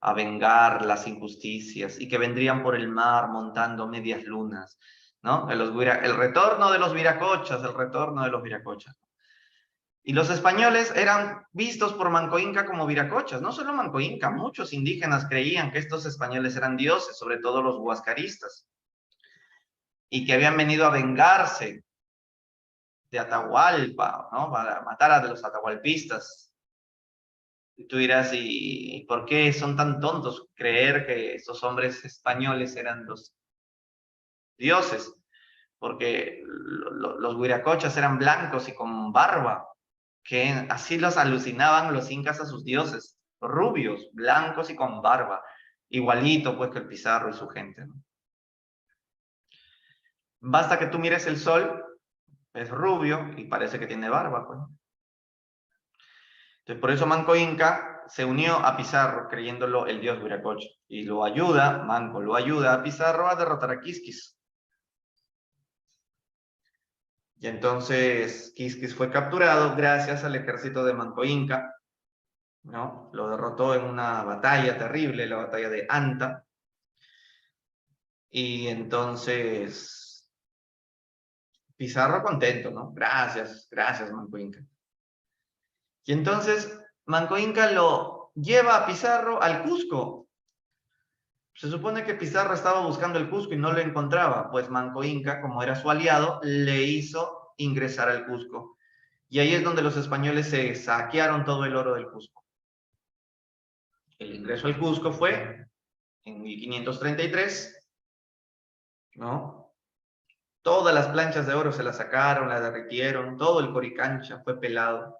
a vengar las injusticias y que vendrían por el mar montando medias lunas, ¿no? El retorno de los Viracochas, el retorno de los Viracochas. Y los españoles eran vistos por Manco Inca como viracochas. No solo Manco Inca, muchos indígenas creían que estos españoles eran dioses, sobre todo los huascaristas, y que habían venido a vengarse de Atahualpa, ¿no? Para matar a los atahualpistas. Y tú dirás, ¿y por qué son tan tontos creer que estos hombres españoles eran los dioses? Porque los huiracochas eran blancos y con barba, que así los alucinaban los incas a sus dioses, rubios, blancos y con barba, igualito pues que el Pizarro y su gente, ¿no? Basta que tú mires el sol, es rubio y parece que tiene barba, pues. Entonces, por eso Manco Inca se unió a Pizarro creyéndolo el dios Huiracocha, y lo ayuda, Manco lo ayuda a Pizarro a derrotar a Quisquis. Y entonces Quisquis fue capturado gracias al ejército de Manco Inca, ¿no? Lo derrotó en una batalla terrible, la batalla de Anta. Y entonces Pizarro contento, ¿no? Gracias, gracias Manco Inca. Y entonces Manco Inca lo lleva a Pizarro al Cusco. Se supone que Pizarro estaba buscando el Cusco y no lo encontraba, pues Manco Inca, como era su aliado, le hizo ingresar al Cusco. Y ahí es donde los españoles se saquearon todo el oro del Cusco. El ingreso al Cusco fue en 1533, ¿no? Todas las planchas de oro se las sacaron, las derritieron, todo el Coricancha fue pelado.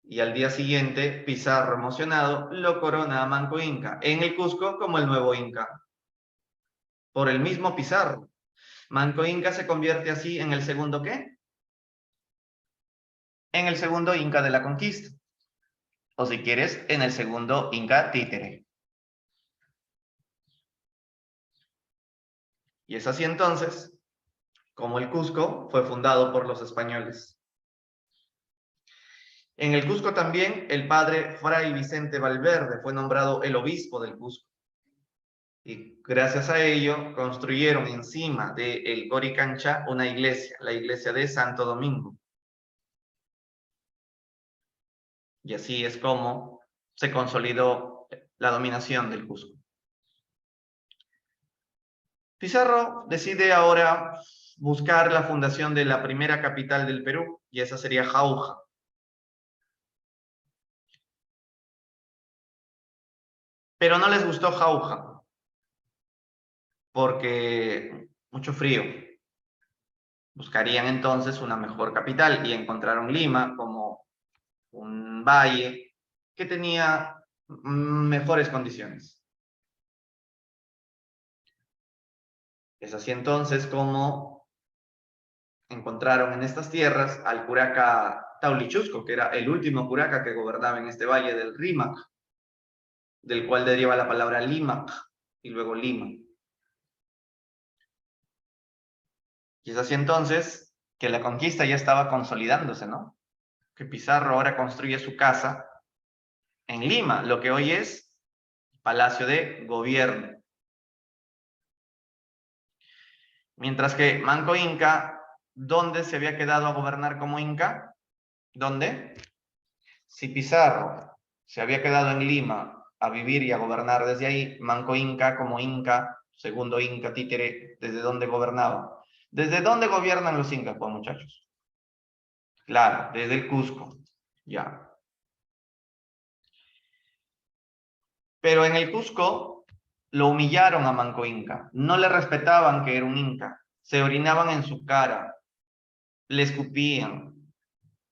Y al día siguiente, Pizarro, emocionado, lo corona a Manco Inca en el Cusco como el nuevo Inca, por el mismo Pizarro. Manco Inca se convierte así en el segundo ¿qué? En el segundo Inca de la conquista. O si quieres, en el segundo Inca títere. Y es así entonces como el Cusco fue fundado por los españoles. En el Cusco también el padre Fray Vicente Valverde fue nombrado el obispo del Cusco. Y gracias a ello construyeron encima del Coricancha una iglesia, la iglesia de Santo Domingo. Y así es como se consolidó la dominación del Cusco. Pizarro decide ahora buscar la fundación de la primera capital del Perú, y esa sería Jauja. Pero no les gustó Jauja, porque mucho frío. Buscarían entonces una mejor capital y encontraron Lima como un valle que tenía mejores condiciones. Es así entonces como encontraron en estas tierras al curaca Taulichusco, que era el último curaca que gobernaba en este valle del Rímac, del cual deriva la palabra Limac y luego Lima. Y es así entonces que la conquista ya estaba consolidándose, ¿no? Que Pizarro ahora construye su casa en Lima, lo que hoy es Palacio de Gobierno. Mientras que Manco Inca, ¿dónde se había quedado a gobernar como Inca? ¿Dónde? Si Pizarro se había quedado en Lima a vivir y a gobernar desde ahí, Manco Inca como Inca, segundo Inca títere, ¿desde dónde gobernaba? ¿Desde dónde gobiernan los incas, pues, muchachos? Claro, desde el Cusco, ya. Pero en el Cusco lo humillaron a Manco Inca, no le respetaban que era un Inca, se orinaban en su cara, le escupían,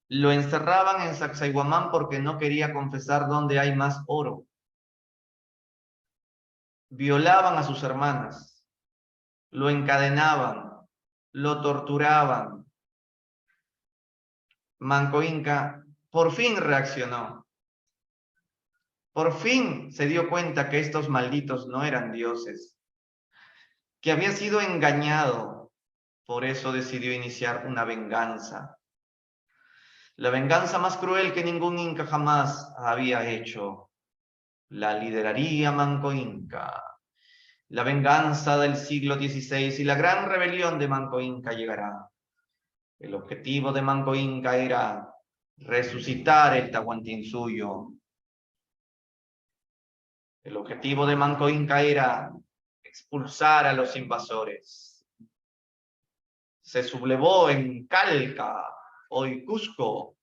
lo encerraban en Sacsayhuamán porque no quería confesar dónde hay más oro. Violaban a sus hermanas, lo encadenaban, lo torturaban. Manco Inca por fin reaccionó. Por fin se dio cuenta que estos malditos no eran dioses, que había sido engañado. Por eso decidió iniciar una venganza. La venganza más cruel que ningún inca jamás había hecho. La lideraría Manco Inca. La venganza del siglo XVI y la gran rebelión de Manco Inca llegará. El objetivo de Manco Inca era resucitar el Tahuantinsuyo. El objetivo de Manco Inca era expulsar a los invasores. Se sublevó en Calca, hoy Cusco,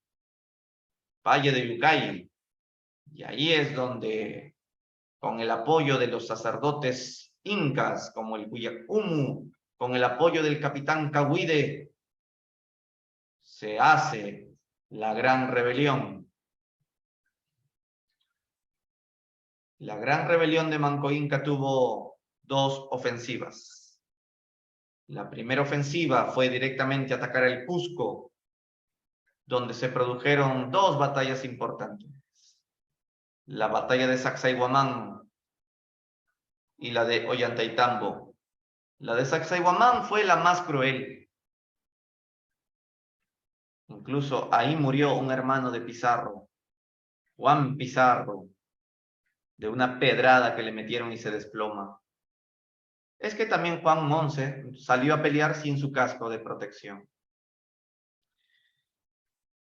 Valle de Yucay, y ahí es donde, con el apoyo de los sacerdotes incas, como el Huyacumu, con el apoyo del capitán Cahuide, se hace la gran rebelión. La gran rebelión de Manco Inca tuvo dos ofensivas. La primera ofensiva fue directamente atacar el Cusco, donde se produjeron dos batallas importantes. La batalla de Sacsayhuamán y la de Ollantaytambo. La de Sacsayhuamán fue la más cruel. Incluso ahí murió un hermano de Pizarro, Juan Pizarro, de una pedrada que le metieron y se desploma. Es que también Juan Monse salió a pelear sin su casco de protección.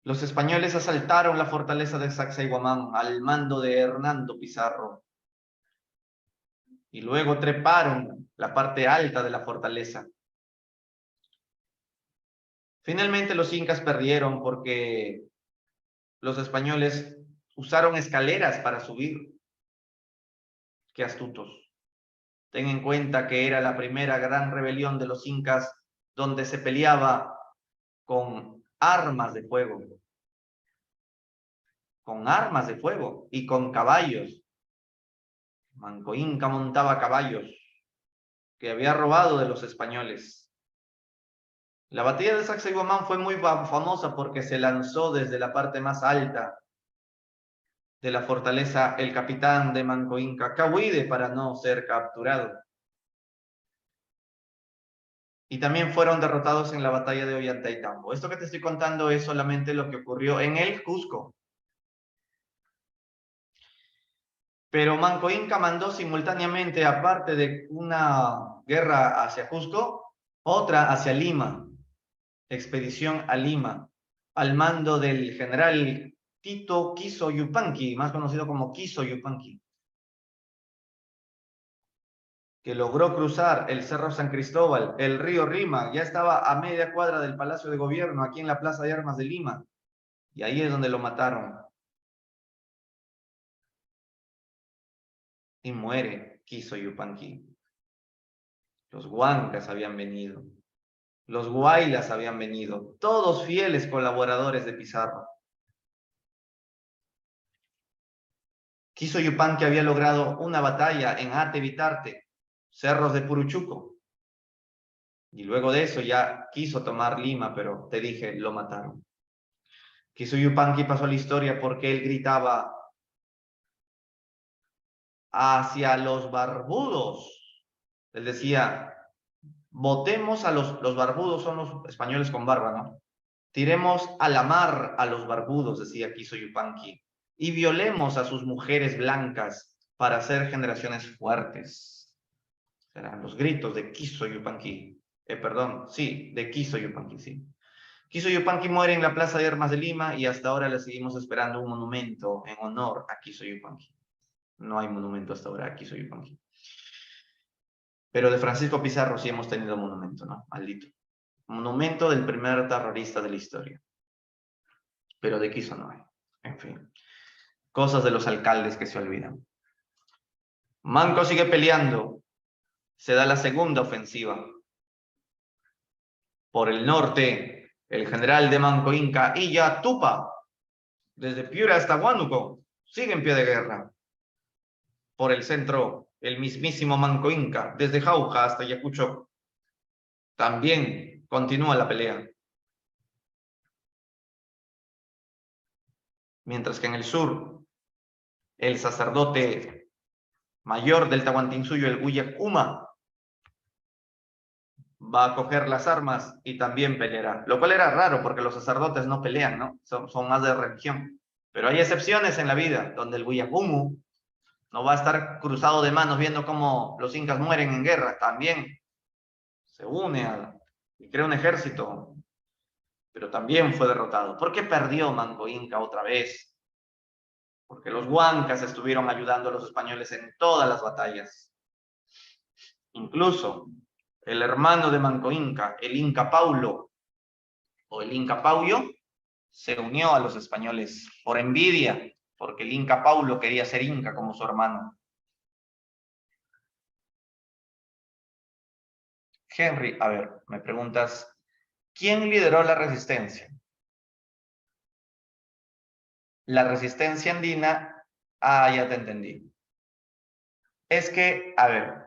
Los españoles asaltaron la fortaleza de Sacsayhuamán al mando de Hernando Pizarro y luego treparon la parte alta de la fortaleza. Finalmente los incas perdieron porque los españoles usaron escaleras para subir. Qué astutos. Ten en cuenta que era la primera gran rebelión de los incas donde se peleaba con armas de fuego. Con armas de fuego y con caballos. Manco Inca montaba caballos que había robado de los españoles. La batalla de Sacsayhuamán fue muy famosa porque se lanzó desde la parte más alta de la fortaleza el capitán de Manco Inca, Cahuide, para no ser capturado. Y también fueron derrotados en la batalla de Ollantaytambo. Esto que te estoy contando es solamente lo que ocurrió en el Cusco. Pero Manco Inca mandó simultáneamente, aparte de una guerra hacia Cusco, otra hacia Lima, expedición a Lima, al mando del general Tito Quiso Yupanqui, más conocido como Quiso Yupanqui, que logró cruzar el Cerro San Cristóbal, el río Rima, ya estaba a media cuadra del Palacio de Gobierno, aquí en la Plaza de Armas de Lima, y ahí es donde lo mataron. Y muere Quiso Yupanqui. Los huancas habían venido, los guaylas habían venido, todos fieles colaboradores de Pizarro. Quiso Yupanqui había logrado una batalla en Ate Vitarte, Cerros de Puruchuco, y luego de eso ya quiso tomar Lima, pero te dije, lo mataron. Quiso Yupanqui pasó a la historia porque él gritaba hacia los barbudos. Él decía, votemos a los barbudos, son los españoles con barba, ¿no? Tiremos a la mar a los barbudos, decía Quiso Yupanqui, y violemos a sus mujeres blancas para hacer generaciones fuertes. Eran los gritos de Quiso Yupanqui. Perdón, sí, de Quiso Yupanqui, sí. Quiso Yupanqui muere en la Plaza de Armas de Lima y hasta ahora le seguimos esperando un monumento en honor a Quiso Yupanqui. No hay monumento hasta ahora a Quiso Yupanqui. Pero de Francisco Pizarro sí hemos tenido monumento, ¿no? Maldito. Monumento del primer terrorista de la historia. Pero de Quiso no hay. En fin. Cosas de los alcaldes que se olvidan. Manco sigue peleando. Se da la segunda ofensiva. Por el norte, el general de Manco Inca, Illa Tupa, desde Piura hasta Huánuco, sigue en pie de guerra. Por el centro, el mismísimo Manco Inca, desde Jauja hasta Ayacucho, también continúa la pelea. Mientras que en el sur, el sacerdote mayor del Tahuantinsuyo, el Huyacuma, va a coger las armas y también peleará. Lo cual era raro porque los sacerdotes no pelean, ¿no? Son más de religión. Pero hay excepciones en la vida donde el Huyacumu no va a estar cruzado de manos viendo cómo los incas mueren en guerra. También se une y crea un ejército. pero también fue derrotado. ¿Por qué perdió Manco Inca otra vez? Porque los huancas estuvieron ayudando a los españoles en todas las batallas. Incluso el hermano de Manco Inca, el Inca Paulo, o el Inca Pauyo, se unió a los españoles por envidia, porque el Inca Paulo quería ser Inca como su hermano. Henry, a ver, me preguntas, ¿quién lideró la resistencia? La resistencia andina, ya te entendí. Es que, a ver,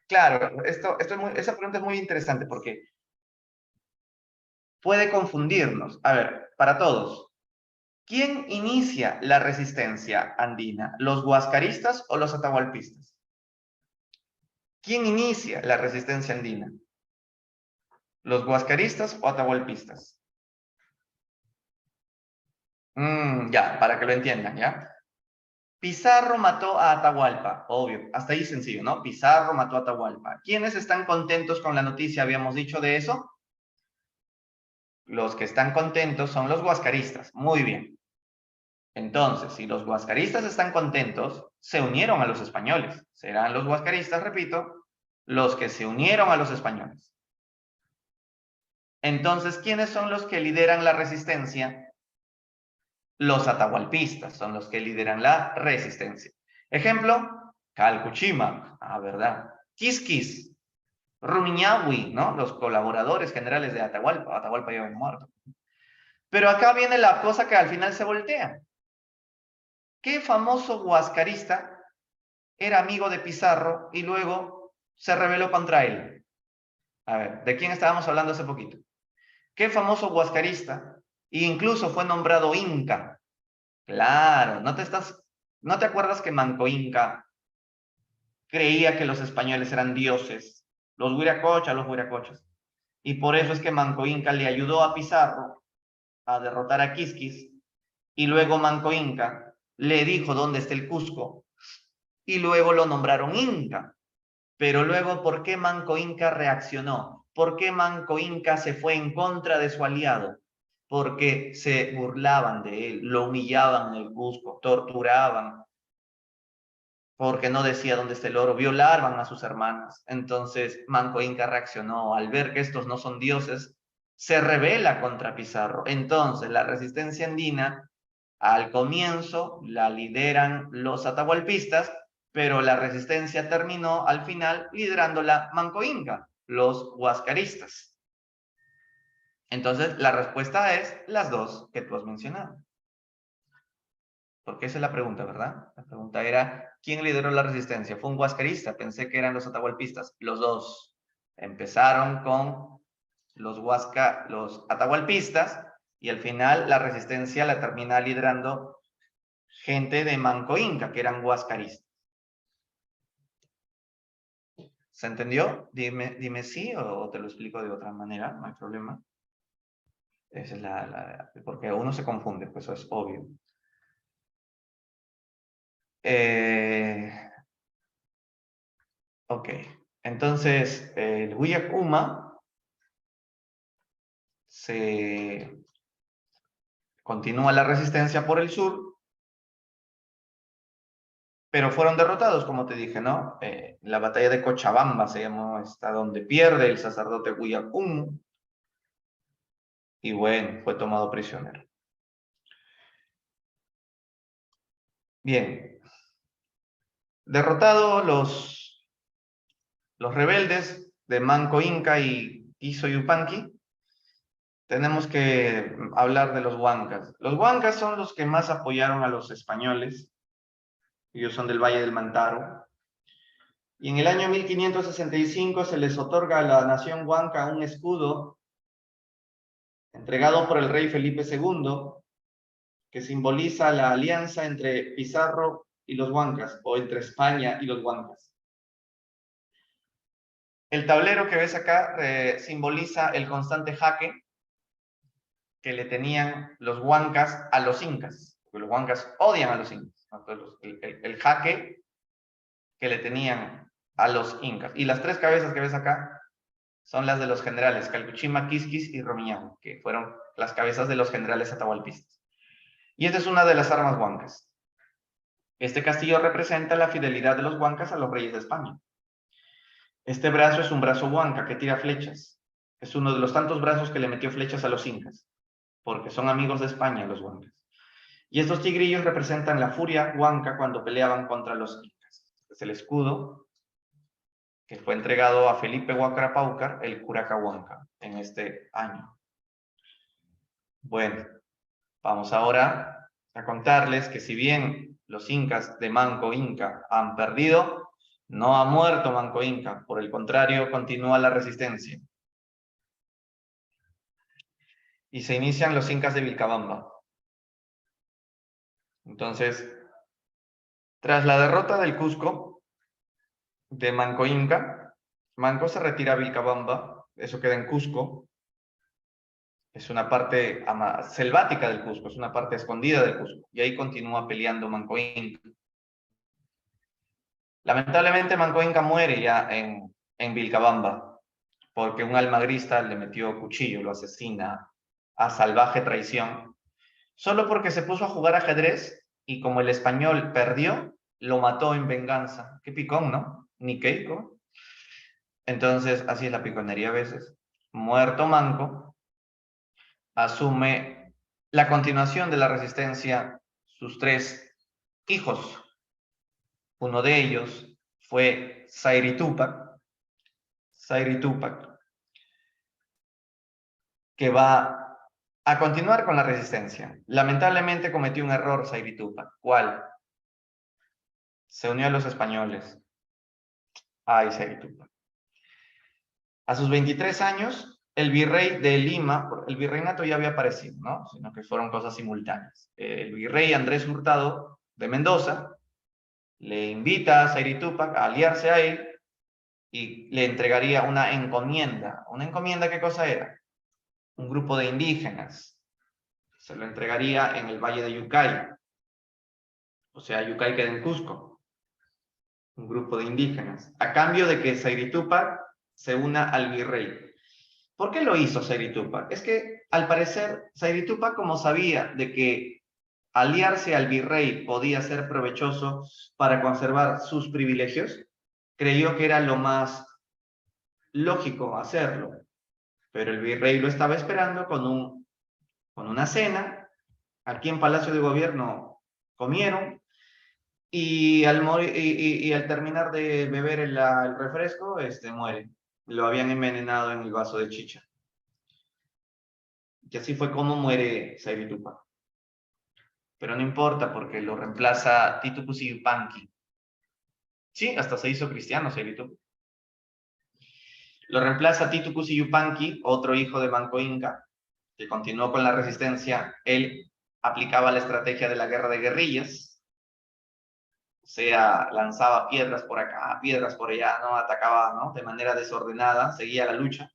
claro, esa pregunta es muy interesante porque puede confundirnos. A ver, para todos, ¿quién inicia la resistencia andina? ¿Los huascaristas o los atahualpistas? ¿Quién inicia la resistencia andina? ¿Los huascaristas o atahualpistas? Ya, para que lo entiendan, ¿ya? Pizarro mató a Atahualpa, obvio, hasta ahí sencillo, ¿no? Pizarro mató a Atahualpa. ¿Quiénes están contentos con la noticia? Habíamos dicho de eso. Los que están contentos son los huascaristas. Muy bien. Entonces, si los huascaristas están contentos, se unieron a los españoles. Serán los huascaristas, repito, los que se unieron a los españoles. Entonces, ¿quiénes son los que lideran la resistencia? Los atahualpistas son los que lideran la resistencia. Ejemplo, Calcuchima, ¿verdad? Quisquis, Rumiñahui, ¿no? Los colaboradores generales de Atahualpa. Atahualpa ya había muerto. Pero acá viene la cosa que al final se voltea. ¿Qué famoso huascarista era amigo de Pizarro y luego se rebeló contra él? A ver, ¿de quién estábamos hablando hace poquito? ¿Qué famoso huascarista? E incluso fue nombrado Inca. Claro, ¿no te acuerdas que Manco Inca creía que los españoles eran dioses? Los huiracochas. Y por eso es que Manco Inca le ayudó a Pizarro a derrotar a Quisquis, y luego Manco Inca le dijo dónde está el Cusco, y luego lo nombraron Inca. Pero luego, ¿por qué Manco Inca reaccionó? ¿Por qué Manco Inca se fue en contra de su aliado? Porque se burlaban de él, lo humillaban en el Cusco, torturaban, porque no decía dónde está el oro, violaban a sus hermanas. Entonces Manco Inca reaccionó, al ver que estos no son dioses, se rebela contra Pizarro. Entonces la resistencia andina, al comienzo la lideran los atahualpistas, pero la resistencia terminó al final liderándola Manco Inca, los huascaristas. Entonces la respuesta es las dos que tú has mencionado. Porque esa es la pregunta, ¿verdad? La pregunta era, ¿quién lideró la resistencia? ¿Fue un huascarista? Pensé que eran los atahualpistas. Los dos. Empezaron con los atahualpistas y al final la resistencia la termina liderando gente de Manco Inca, que eran huascaristas. ¿Se entendió? Dime sí o te lo explico de otra manera, no hay problema. Esa es porque uno se confunde, pues eso es obvio. Ok, entonces el Huyakuma se continúa la resistencia por el sur, pero fueron derrotados, como te dije, ¿no? La batalla de Cochabamba se llamó esta, donde pierde el sacerdote Huyakuma, y bueno, fue tomado prisionero. Bien, derrotados los rebeldes de Manco Inca y Tizo Yupanqui, tenemos que hablar de los huancas. Los huancas son los que más apoyaron a los españoles. Ellos son del Valle del Mantaro. Y en el año 1565 se les otorga a la nación huanca un escudo entregado por el rey Felipe II, que simboliza la alianza entre Pizarro y los huancas, o entre España y los huancas. El tablero que ves acá simboliza el constante jaque que le tenían los huancas a los incas, porque los huancas odian a los incas. El jaque que le tenían a los incas. Y las tres cabezas que ves acá son las de los generales Calcuchima, Quisquis y Romiñahui, que fueron las cabezas de los generales atahualpistas. Y esta es una de las armas huancas. Este castillo representa la fidelidad de los huancas a los reyes de España. Este brazo es un brazo huanca que tira flechas. Es uno de los tantos brazos que le metió flechas a los incas, porque son amigos de España los huancas. Y estos tigrillos representan la furia huanca cuando peleaban contra los incas. Es el escudo que fue entregado a Felipe Huácara Páucar, el curaca huanca, en este año. Bueno, vamos ahora a contarles que si bien los incas de Manco Inca han perdido, no ha muerto Manco Inca, por el contrario, continúa la resistencia. Y se inician los incas de Vilcabamba. Entonces, tras la derrota del Cusco, de Manco Inca, Manco se retira a Vilcabamba, eso queda en Cusco, es una parte selvática del Cusco, es una parte escondida del Cusco, y ahí continúa peleando Manco Inca. Lamentablemente Manco Inca muere ya en Vilcabamba, porque un almagrista le metió cuchillo, lo asesina a salvaje traición, solo porque se puso a jugar ajedrez y como el español perdió, lo mató en venganza. Qué picón, ¿no? Ni queico. Entonces, así es la piconería a veces. Muerto Manco, asume la continuación de la resistencia sus tres hijos. Uno de ellos fue Sayri Túpac, que va a continuar con la resistencia. Lamentablemente cometió un error Sayri Túpac. ¿Cuál? Se unió a los españoles. Ay, Sayri Túpac. A sus 23 años, el virrey de Lima, el virreinato ya había aparecido, ¿no? Sino que fueron cosas simultáneas. El virrey Andrés Hurtado de Mendoza le invita a Sayri Túpac a aliarse a él y le entregaría una encomienda. ¿Una encomienda qué cosa era? Un grupo de indígenas. Se lo entregaría en el valle de Yucay. O sea, Yucay queda en Cusco. Un grupo de indígenas. A cambio de que Sayri Túpac se una al virrey. ¿Por qué lo hizo Sayri Túpac? Es que, al parecer, Sayri Túpac, como sabía de que aliarse al virrey podía ser provechoso para conservar sus privilegios, creyó que era lo más lógico hacerlo. Pero el virrey lo estaba esperando con una cena. Aquí en Palacio de Gobierno comieron y al terminar de beber el refresco, muere. Lo habían envenenado en el vaso de chicha. Y así fue como muere Sayri Túpac. Pero no importa porque lo reemplaza Titu Cusi Yupanqui. Sí, hasta se hizo cristiano Sayri Túpac. Lo reemplaza Titu Cusi Yupanqui, otro hijo de Manco Inca, que continuó con la resistencia. Él aplicaba la estrategia de la guerra de guerrillas, o sea, lanzaba piedras por acá, piedras por allá, ¿no? Atacaba, ¿no? De manera desordenada, seguía la lucha.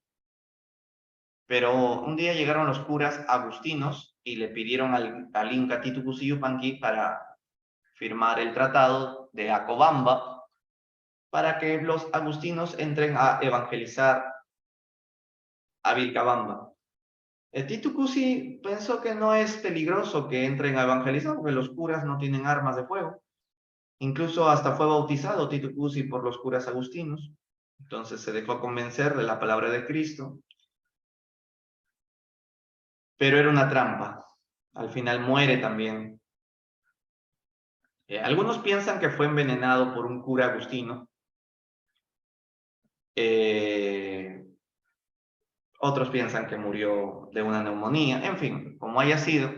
Pero un día llegaron los curas agustinos y le pidieron al Inca Titu Cusi Yupanqui para firmar el tratado de Acobamba para que los agustinos entren a evangelizar a Vilcabamba. El Titu Cusi pensó que no es peligroso que entren a evangelizar porque los curas no tienen armas de fuego. Incluso hasta fue bautizado Titu Cusi por los curas agustinos. Entonces se dejó convencer de la palabra de Cristo. Pero era una trampa. Al final muere también. Algunos piensan que fue envenenado por un cura agustino. Otros piensan que murió de una neumonía. En fin, como haya sido,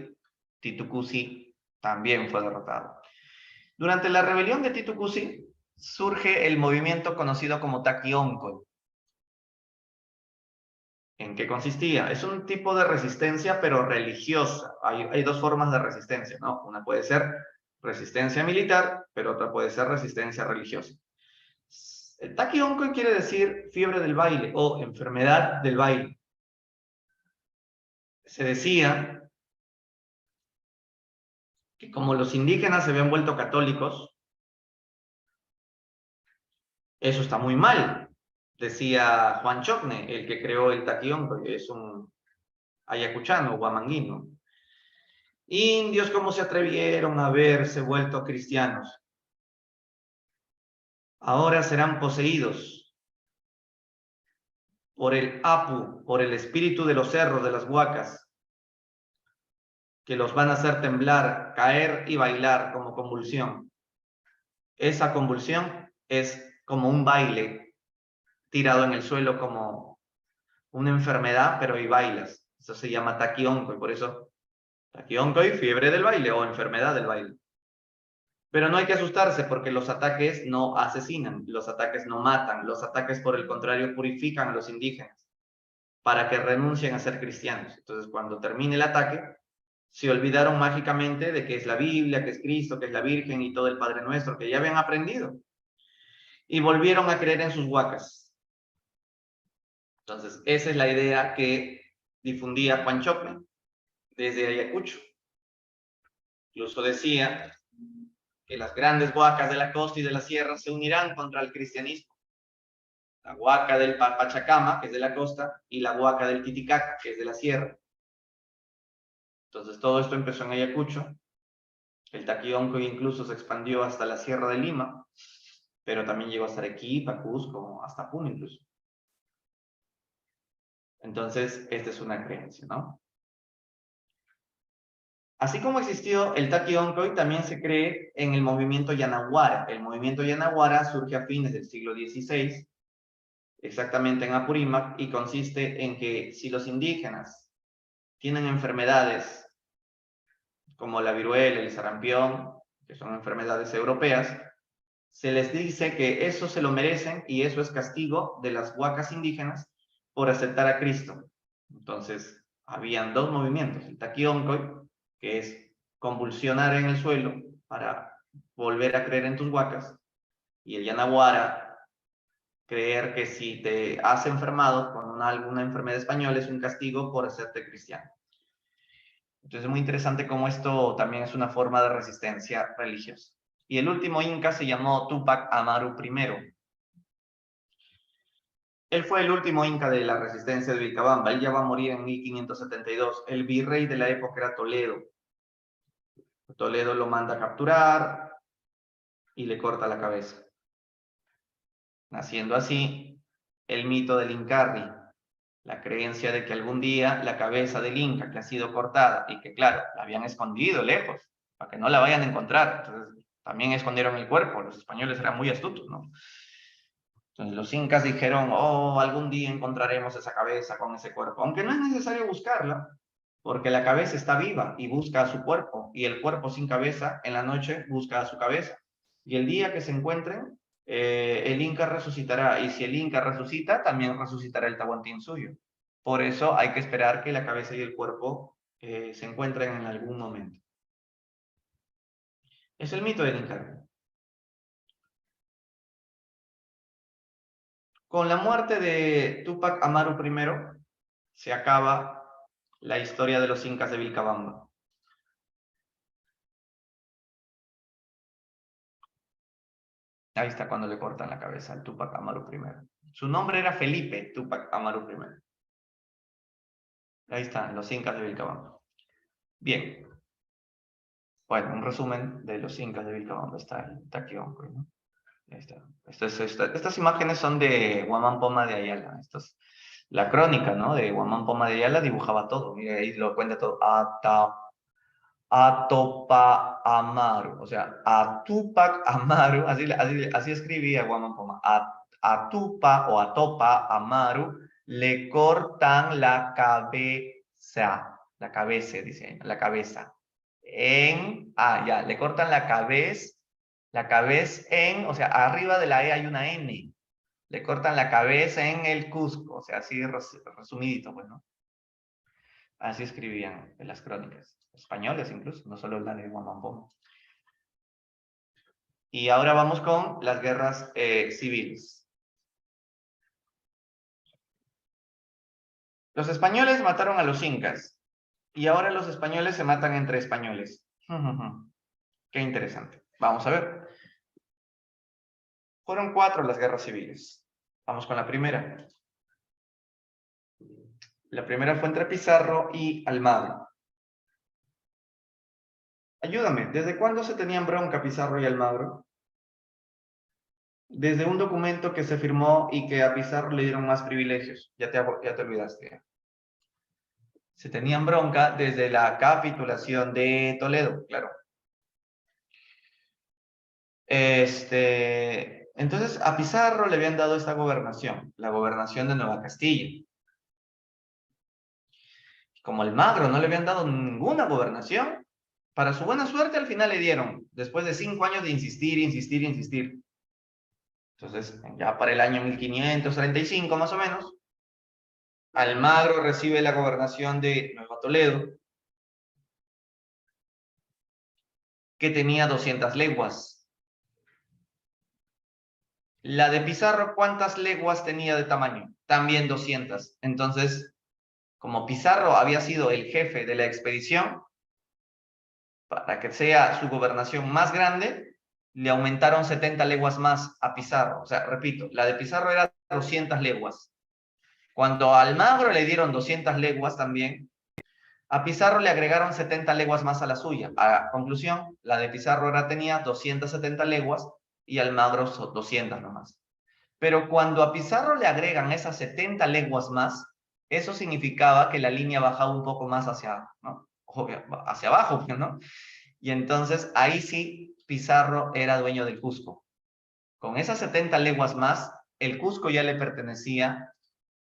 Titu Cusi también fue derrotado. Durante la rebelión de Titu Cusi surge el movimiento conocido como Taquioncoy. ¿En qué consistía? Es un tipo de resistencia, pero religiosa. Hay dos formas de resistencia, ¿no? Una puede ser resistencia militar, pero otra puede ser resistencia religiosa. El Taquioncoy quiere decir fiebre del baile o enfermedad del baile. Se decía que como los indígenas se habían vuelto católicos, eso está muy mal. decía Juan Chocne, el que creó el taquionco, que es un ayacuchano, huamanguino. Indios, ¿cómo se atrevieron a haberse vuelto cristianos? Ahora serán poseídos por el Apu, por el espíritu de los cerros, de las huacas, que los van a hacer temblar, caer y bailar como convulsión. Esa convulsión es como un baile tirado en el suelo, como una enfermedad, pero y bailas. Eso se llama taquionco, y por eso taquionco y fiebre del baile o enfermedad del baile. Pero no hay que asustarse porque los ataques no asesinan, los ataques no matan, los ataques por el contrario purifican a los indígenas para que renuncien a ser cristianos. Entonces, cuando termine el ataque, se olvidaron mágicamente de que es la Biblia, que es Cristo, que es la Virgen y todo el Padre Nuestro, que ya habían aprendido. Y volvieron a creer en sus huacas. Entonces, esa es la idea que difundía Juan Chocne desde Ayacucho. Incluso decía que las grandes huacas de la costa y de la sierra se unirán contra el cristianismo. La huaca del Pachacama, que es de la costa, y la huaca del Titicaca, que es de la sierra. Entonces todo esto empezó en Ayacucho. El taquionco incluso se expandió hasta la Sierra de Lima, pero también llegó hasta Arequipa, Cusco, hasta Puno incluso. Entonces, esta es una creencia, ¿no? Así como existió el taquionco, también se cree en el movimiento Yanaguara. El movimiento Yanaguara surge a fines del siglo XVI, exactamente en Apurímac, y consiste en que si los indígenas tienen enfermedades como la viruela, el sarampión, que son enfermedades europeas, se les dice que eso se lo merecen y eso es castigo de las huacas indígenas por aceptar a Cristo. Entonces, habían dos movimientos, el taquioncoy, que es convulsionar en el suelo para volver a creer en tus huacas, y el yanaguara, creer que si te has enfermado con alguna enfermedad española es un castigo por hacerte cristiano. Entonces es muy interesante cómo esto también es una forma de resistencia religiosa. Y el último inca se llamó Túpac Amaru I. Él fue el último inca de la resistencia de Vilcabamba. Él ya va a morir en 1572. El virrey de la época era Toledo. Toledo lo manda a capturar y le corta la cabeza. Naciendo así el mito del Incarri, la creencia de que algún día la cabeza del Inca que ha sido cortada y que, claro, la habían escondido lejos para que no la vayan a encontrar. Entonces, también escondieron el cuerpo. Los españoles eran muy astutos, ¿no? Entonces, los incas dijeron, oh, algún día encontraremos esa cabeza con ese cuerpo, aunque no es necesario buscarla, porque la cabeza está viva y busca a su cuerpo, y el cuerpo sin cabeza en la noche busca a su cabeza. Y el día que se encuentren, el Inca resucitará, y si el Inca resucita, también resucitará el Tahuantín suyo. Por eso hay que esperar que la cabeza y el cuerpo se encuentren en algún momento. Es el mito del Inca. Con la muerte de Túpac Amaru I, se acaba la historia de los incas de Vilcabamba. Ahí está cuando le cortan la cabeza al Túpac Amaru I. Su nombre era Felipe Túpac Amaru I. Ahí están los incas de Vilcabamba. Bien. Bueno, un resumen de los incas de Vilcabamba. Está el Taquionco, ¿no? Ahí está. Estas imágenes son de Guamán Poma de Ayala. La crónica, ¿no? De Guamán Poma de Ayala dibujaba todo. Mira, ahí lo cuenta todo. Atopa Amaru, o sea, Atupac Amaru, así escribía Guamán Poma. Atupa o Atopa Amaru le cortan la cabeza, dice ahí, la cabeza. Le cortan la cabeza en, o sea, arriba de la E hay una N. Le cortan la cabeza en el Cusco, o sea, así resumidito, pues, ¿no? Así escribían en las crónicas, españoles incluso, no solo la de Guamambón. Y ahora vamos con las guerras civiles. Los españoles mataron a los incas y ahora los españoles se matan entre españoles. Qué interesante. Vamos a ver. Fueron 4 las guerras civiles. Vamos con la primera. La primera fue entre Pizarro y Almagro. Ayúdame, ¿desde cuándo se tenían bronca Pizarro y Almagro? Desde un documento que se firmó y que a Pizarro le dieron más privilegios. Ya te olvidaste. Se tenían bronca desde la capitulación de Toledo, claro. Entonces, a Pizarro le habían dado esta gobernación, la gobernación de Nueva Castilla. Como Almagro no le habían dado ninguna gobernación, para su buena suerte al final le dieron, después de 5 años de insistir, insistir, insistir. Entonces, ya para el año 1535 más o menos, Almagro recibe la gobernación de Nueva Toledo, que tenía 200 leguas. La de Pizarro, ¿cuántas leguas tenía de tamaño? También 200. Entonces, como Pizarro había sido el jefe de la expedición, para que sea su gobernación más grande, le aumentaron 70 leguas más a Pizarro. O sea, repito, la de Pizarro era 200 leguas. Cuando a Almagro le dieron 200 leguas también, a Pizarro le agregaron 70 leguas más a la suya. A conclusión, la de Pizarro ahora tenía 270 leguas y Almagro 200 nomás. Pero cuando a Pizarro le agregan esas 70 leguas más, eso significaba que la línea bajaba un poco más hacia, ¿no? Hacia abajo, ¿no? Y entonces ahí sí Pizarro era dueño del Cusco. Con esas 70 leguas más, el Cusco ya le pertenecía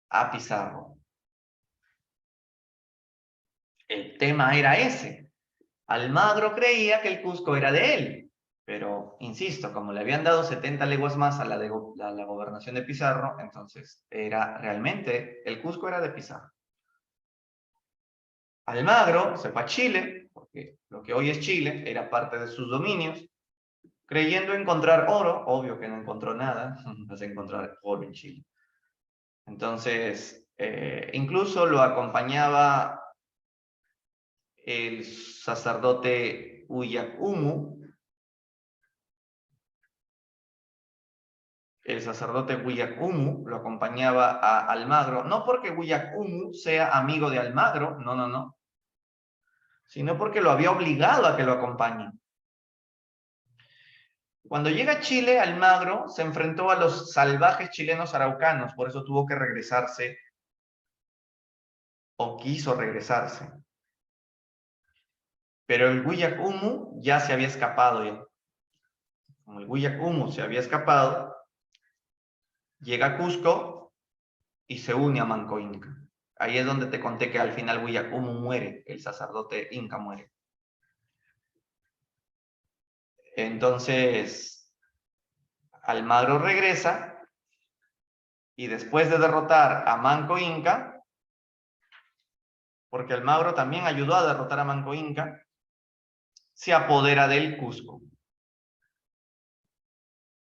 a Pizarro. El tema era ese. Almagro creía que el Cusco era de él, pero insisto, como le habían dado 70 leguas más a la gobernación de Pizarro, entonces era realmente, el Cusco era de Pizarro. Almagro se fue a Chile, porque lo que hoy es Chile era parte de sus dominios, creyendo encontrar oro. Obvio que no encontró nada, vas a encontrar oro en Chile. Entonces, incluso lo acompañaba el sacerdote Huyacumu. El sacerdote Huyacumu lo acompañaba a Almagro, no porque Huyacumu sea amigo de Almagro, no, sino porque lo había obligado a que lo acompañe. Cuando llega a Chile, Almagro se enfrentó a los salvajes chilenos araucanos, por eso tuvo que regresarse, o quiso regresarse. Pero el Huyacumu ya se había escapado ya. Como el Huyacumu se había escapado, llega a Cusco y se une a Manco Inca. Ahí es donde te conté que al final Huyacumu muere, el sacerdote inca muere. Entonces, Almagro regresa y después de derrotar a Manco Inca, porque Almagro también ayudó a derrotar a Manco Inca, se apodera del Cusco.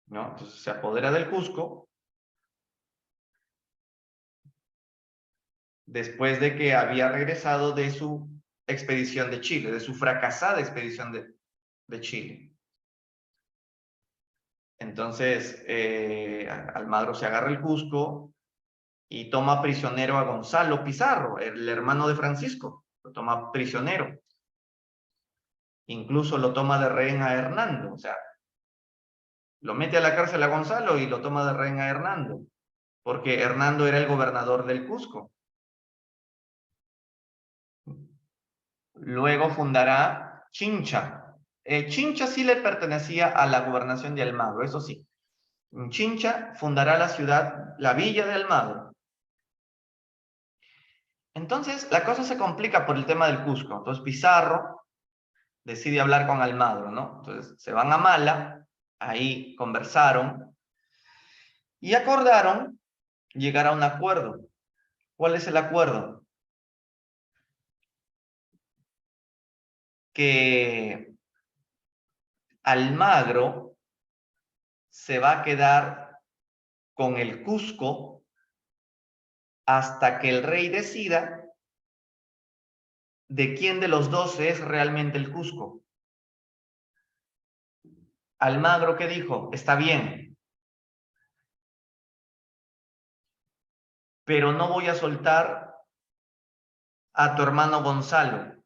¿No? Entonces se apodera del Cusco después de que había regresado de su expedición de Chile, de su fracasada expedición de Chile. Entonces, Almagro se agarra el Cusco y toma prisionero a Gonzalo Pizarro, el hermano de Francisco. Lo toma prisionero. Incluso lo toma de rehén a Hernando. O sea, lo mete a la cárcel a Gonzalo y lo toma de rehén a Hernando. Porque Hernando era el gobernador del Cusco. Luego fundará Chincha. Chincha sí le pertenecía a la gobernación de Almagro, eso sí. Chincha fundará la ciudad, la villa de Almagro. Entonces, la cosa se complica por el tema del Cusco. Entonces, Pizarro decide hablar con Almagro, ¿no? Entonces, se van a Mala, ahí conversaron y acordaron llegar a un acuerdo. ¿Cuál es el acuerdo? Que Almagro se va a quedar con el Cusco hasta que el rey decida de quién de los dos es realmente el Cusco. Almagro, ¿qué dijo? Está bien. pero no voy a soltar a tu hermano Gonzalo.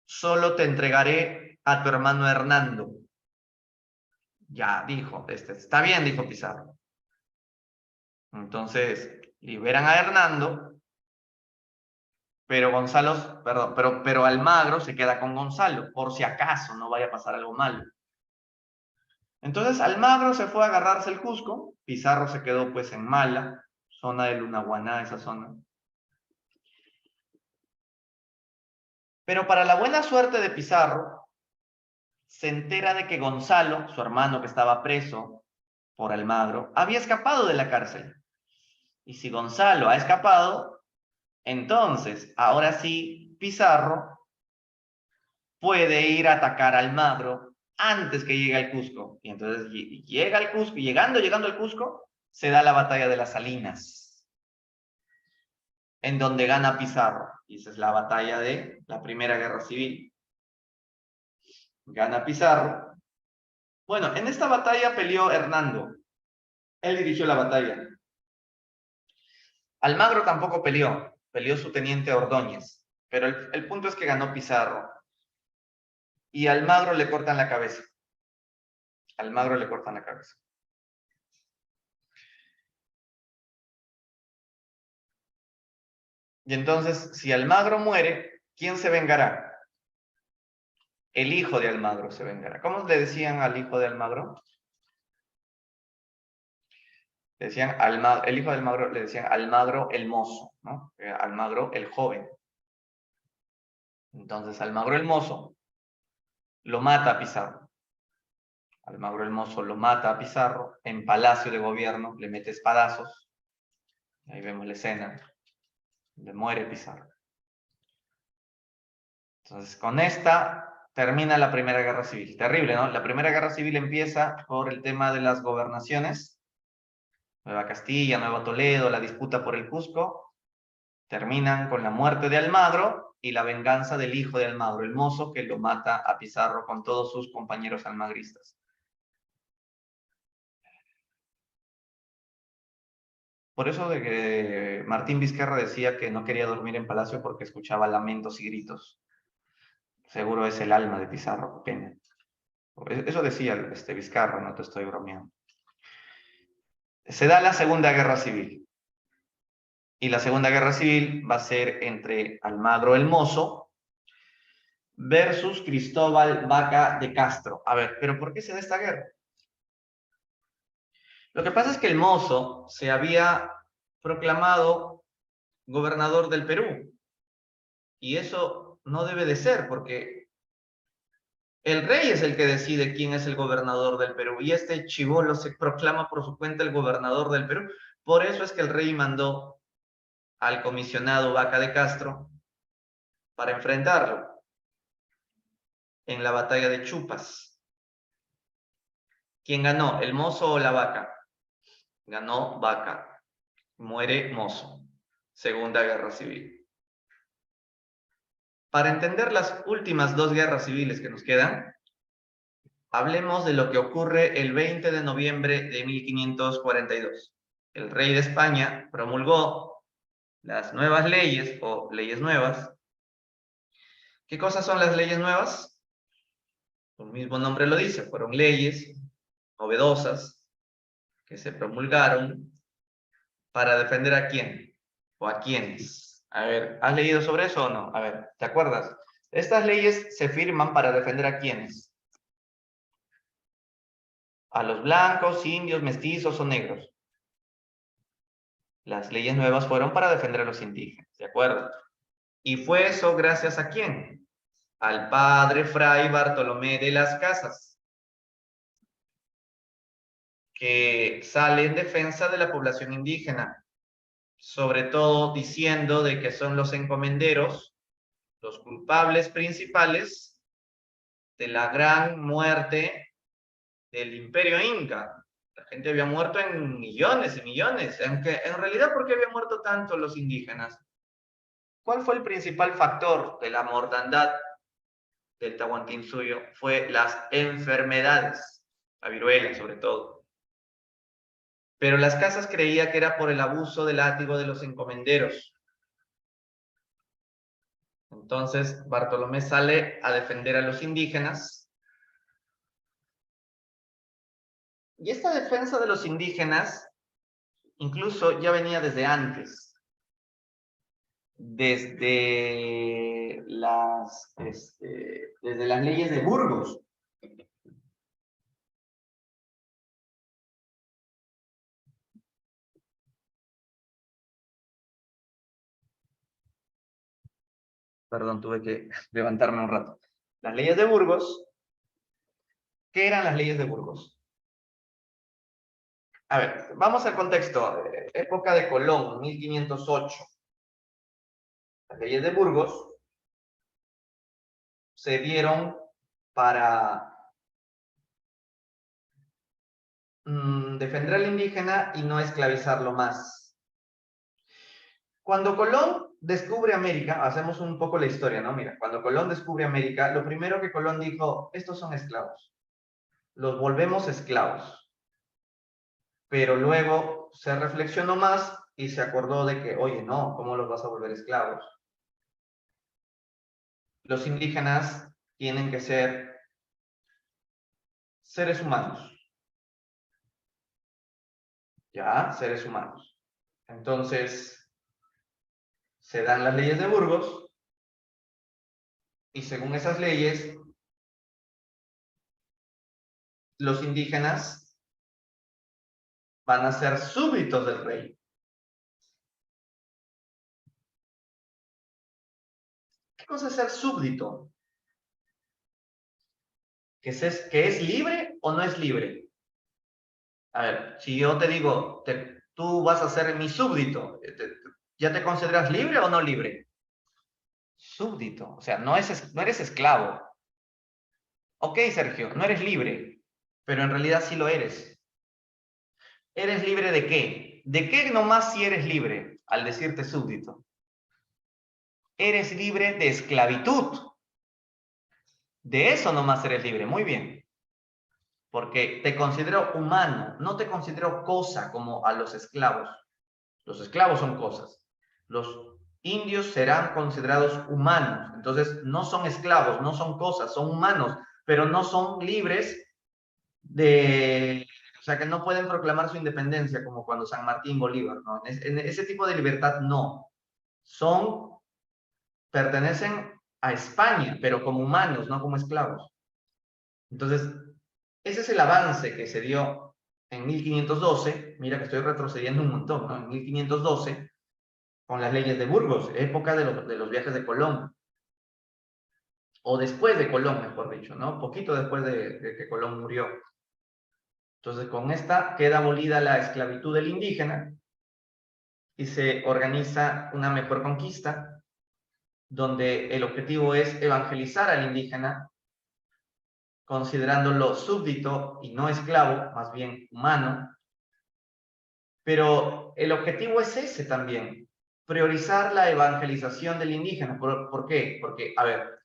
Solo te entregaré a tu hermano Hernando. Ya, dijo, está bien, dijo Pizarro. Entonces, liberan a Hernando, pero Gonzalo, perdón, pero Almagro se queda con Gonzalo, por si acaso no vaya a pasar algo malo. Entonces Almagro se fue a agarrarse el Cusco, Pizarro se quedó pues en Mala, zona de Lunahuaná, esa zona. Pero para la buena suerte de Pizarro, se entera de que Gonzalo, su hermano que estaba preso por Almagro, había escapado de la cárcel. Y si Gonzalo ha escapado, entonces, ahora sí, Pizarro puede ir a atacar a Almagro antes que llegue al Cusco. Y entonces llega al Cusco, y llegando al Cusco, se da la batalla de las Salinas, en donde gana Pizarro. Y esa es la batalla de la Primera Guerra Civil. Gana Pizarro. Bueno, en esta batalla peleó Hernando. Él dirigió la batalla. Almagro tampoco peleó su teniente Ordóñez. Pero el punto es que ganó Pizarro. Y a Almagro le cortan la cabeza. Almagro le cortan la cabeza. Y entonces, si Almagro muere, ¿quién se vengará? El hijo de Almagro se vengará. ¿Cómo le decían al hijo de Almagro? Le decían el hijo de Almagro le decían Almagro el mozo, ¿no? Almagro el joven. Entonces Almagro el mozo lo mata a Pizarro. Almagro el mozo lo mata a Pizarro en Palacio de Gobierno, le mete espadazos. Ahí vemos la escena donde muere Pizarro. Entonces con esta termina la Primera Guerra Civil. Terrible, ¿no? La Primera Guerra Civil empieza por el tema de las gobernaciones. Nueva Castilla, Nuevo Toledo, la disputa por el Cusco. Terminan con la muerte de Almagro y la venganza del hijo de Almagro, el mozo que lo mata a Pizarro con todos sus compañeros almagristas. Por eso de que Martín Vizcarra decía que no quería dormir en Palacio porque escuchaba lamentos y gritos. Seguro es el alma de Pizarro, qué pena. Eso decía Vizcarra, no te estoy bromeando. Se da la Segunda Guerra Civil. Y la Segunda Guerra Civil va a ser entre Almagro el Mozo versus Cristóbal Vaca de Castro. A ver, ¿pero por qué se da esta guerra? Lo que pasa es que el Mozo se había proclamado gobernador del Perú. Y eso no debe de ser, porque el rey es el que decide quién es el gobernador del Perú. Y este chibolo se proclama por su cuenta el gobernador del Perú. Por eso es que el rey mandó al comisionado Vaca de Castro para enfrentarlo en la batalla de Chupas. ¿Quién ganó? ¿El Mozo o la Vaca? Ganó Vaca. Muere Mozo. Segunda Guerra Civil. Para entender las últimas dos guerras civiles que nos quedan, hablemos de lo que ocurre el 20 de noviembre de 1542. El rey de España promulgó las nuevas leyes o leyes nuevas. ¿Qué cosas son las leyes nuevas? El mismo nombre lo dice, fueron leyes novedosas que se promulgaron para defender a quién o a quiénes. A ver, ¿has leído sobre eso o no? A ver, ¿te acuerdas? Estas leyes se firman para defender a quiénes. A los blancos, indios, mestizos o negros. Las leyes nuevas fueron para defender a los indígenas, ¿de acuerdo? ¿Y fue eso gracias a quién? Al padre Fray Bartolomé de las Casas, que sale en defensa de la población indígena, sobre todo diciendo de que son los encomenderos los culpables principales de la gran muerte del Imperio Inca. La gente había muerto en millones y millones, aunque en realidad, ¿por qué habían muerto tanto los indígenas? ¿Cuál fue el principal factor de la mortandad del Tahuantinsuyo? Fue las enfermedades, la viruela sobre todo. Pero Las Casas creía que era por el abuso del látigo de los encomenderos. Entonces, Bartolomé sale a defender a los indígenas. Y esta defensa de los indígenas incluso ya venía desde antes. Desde las leyes de Burgos. Perdón, tuve que levantarme un rato. Las leyes de Burgos. ¿Qué eran las leyes de Burgos? A ver, vamos al contexto. Época de Colón, 1508. Las leyes de Burgos se dieron para defender al indígena y no esclavizarlo más. Cuando Colón descubre América, hacemos un poco la historia, ¿no? Mira, cuando Colón descubre América, lo primero que Colón dijo, estos son esclavos. Los volvemos esclavos. Pero luego se reflexionó más y se acordó de que, oye, no, ¿cómo los vas a volver esclavos? Los indígenas tienen que ser seres humanos. ¿Ya? Seres humanos. Entonces, se dan las leyes de Burgos y según esas leyes, los indígenas van a ser súbditos del rey. ¿Qué cosa es ser súbdito? ¿Que es libre o no es libre? A ver, si yo te digo, tú vas a ser mi súbdito, ¿ya te consideras libre o no libre? Súbdito, o sea, no eres esclavo. Ok, Sergio, no eres libre, pero en realidad sí lo eres. ¿Eres libre de qué? ¿De qué nomás si eres libre al decirte súbdito? Eres libre de esclavitud. De eso nomás eres libre, muy bien. Porque te considero humano, no te considero cosa como a los esclavos. Los esclavos son cosas. Los indios serán considerados humanos. Entonces, no son esclavos, no son cosas, son humanos, pero no son libres o sea, que no pueden proclamar su independencia como cuando San Martín Bolívar, ¿no? En ese tipo de libertad no. Pertenecen a España, pero como humanos, no como esclavos. Entonces, ese es el avance que se dio en 1512. Mira que estoy retrocediendo un montón, ¿no? En 1512, con las leyes de Burgos, época de los viajes de Colón. O después de Colón, mejor dicho, ¿no? Poquito después de que Colón murió. Entonces, con esta queda abolida la esclavitud del indígena y se organiza una mejor conquista, donde el objetivo es evangelizar al indígena, considerándolo súbdito y no esclavo, más bien humano. Pero el objetivo es ese también, priorizar la evangelización del indígena. ¿Por qué? Porque, a ver,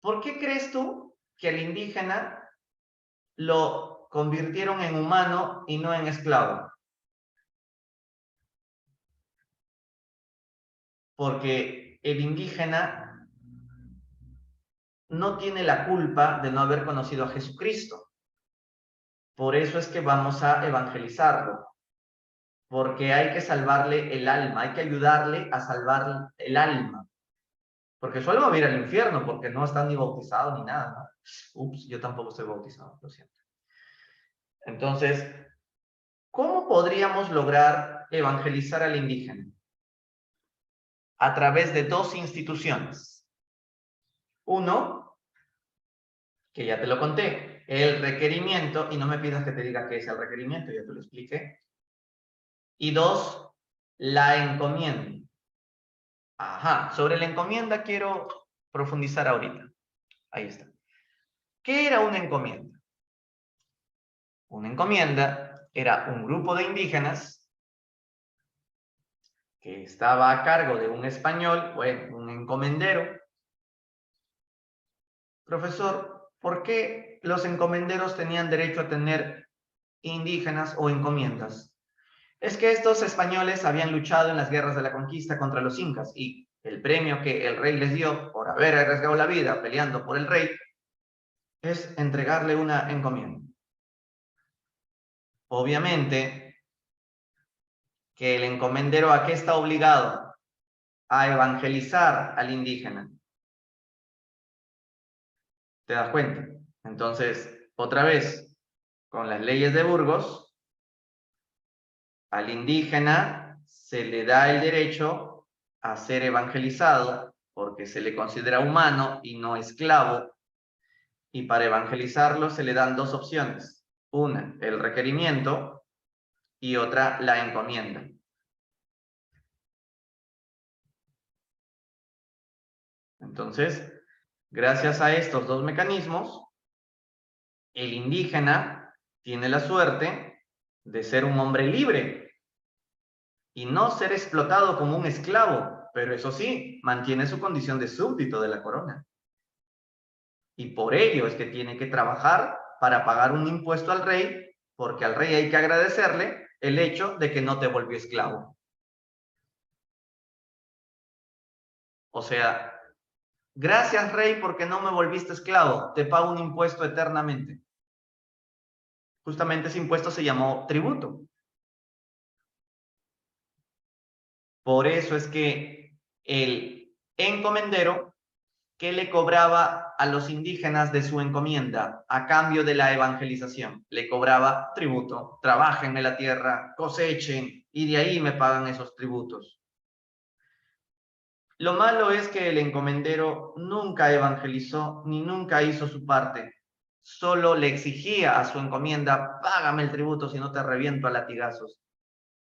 ¿por qué crees tú que el indígena lo convirtieron en humano y no en esclavo? Porque el indígena no tiene la culpa de no haber conocido a Jesucristo. Por eso es que vamos a evangelizarlo. Porque hay que salvarle el alma, hay que ayudarle a salvar el alma. Porque su alma va a ir al infierno, porque no está ni bautizado ni nada, ¿no? Ups, yo tampoco estoy bautizado, lo siento. Entonces, ¿cómo podríamos lograr evangelizar al indígena? A través de dos instituciones. Uno, que ya te lo conté, el requerimiento, y no me pidas que te diga qué es el requerimiento, ya te lo expliqué. Y dos, la encomienda. Ajá, sobre la encomienda quiero profundizar ahorita. Ahí está. ¿Qué era una encomienda? Una encomienda era un grupo de indígenas que estaba a cargo de un español, bueno, un encomendero. Profesor, ¿por qué los encomenderos tenían derecho a tener indígenas o encomiendas? es que estos españoles habían luchado en las guerras de la conquista contra los incas y el premio que el rey les dio por haber arriesgado la vida peleando por el rey es entregarle una encomienda. Obviamente que el encomendero, ¿a qué está obligado? A evangelizar al indígena. ¿Te das cuenta? Entonces, otra vez, con las leyes de Burgos, al indígena se le da el derecho a ser evangelizado porque se le considera humano y no esclavo. Y para evangelizarlo se le dan dos opciones. Una, el requerimiento, y otra, la encomienda. Entonces, gracias a estos dos mecanismos, el indígena tiene la suerte de ser un hombre libre y no ser explotado como un esclavo, pero eso sí, mantiene su condición de súbdito de la corona. Y por ello es que tiene que trabajar para pagar un impuesto al rey, porque al rey hay que agradecerle el hecho de que no te volvió esclavo. O sea, gracias rey porque no me volviste esclavo, te pago un impuesto eternamente. Justamente ese impuesto se llamó tributo. Por eso es que el encomendero, ¿qué le cobraba a los indígenas de su encomienda a cambio de la evangelización? Le cobraba tributo. Trabajen en la tierra, cosechen, y de ahí me pagan esos tributos. Lo malo es que el encomendero nunca evangelizó ni nunca hizo su parte. Solo le exigía a su encomienda, págame el tributo si no te reviento a latigazos.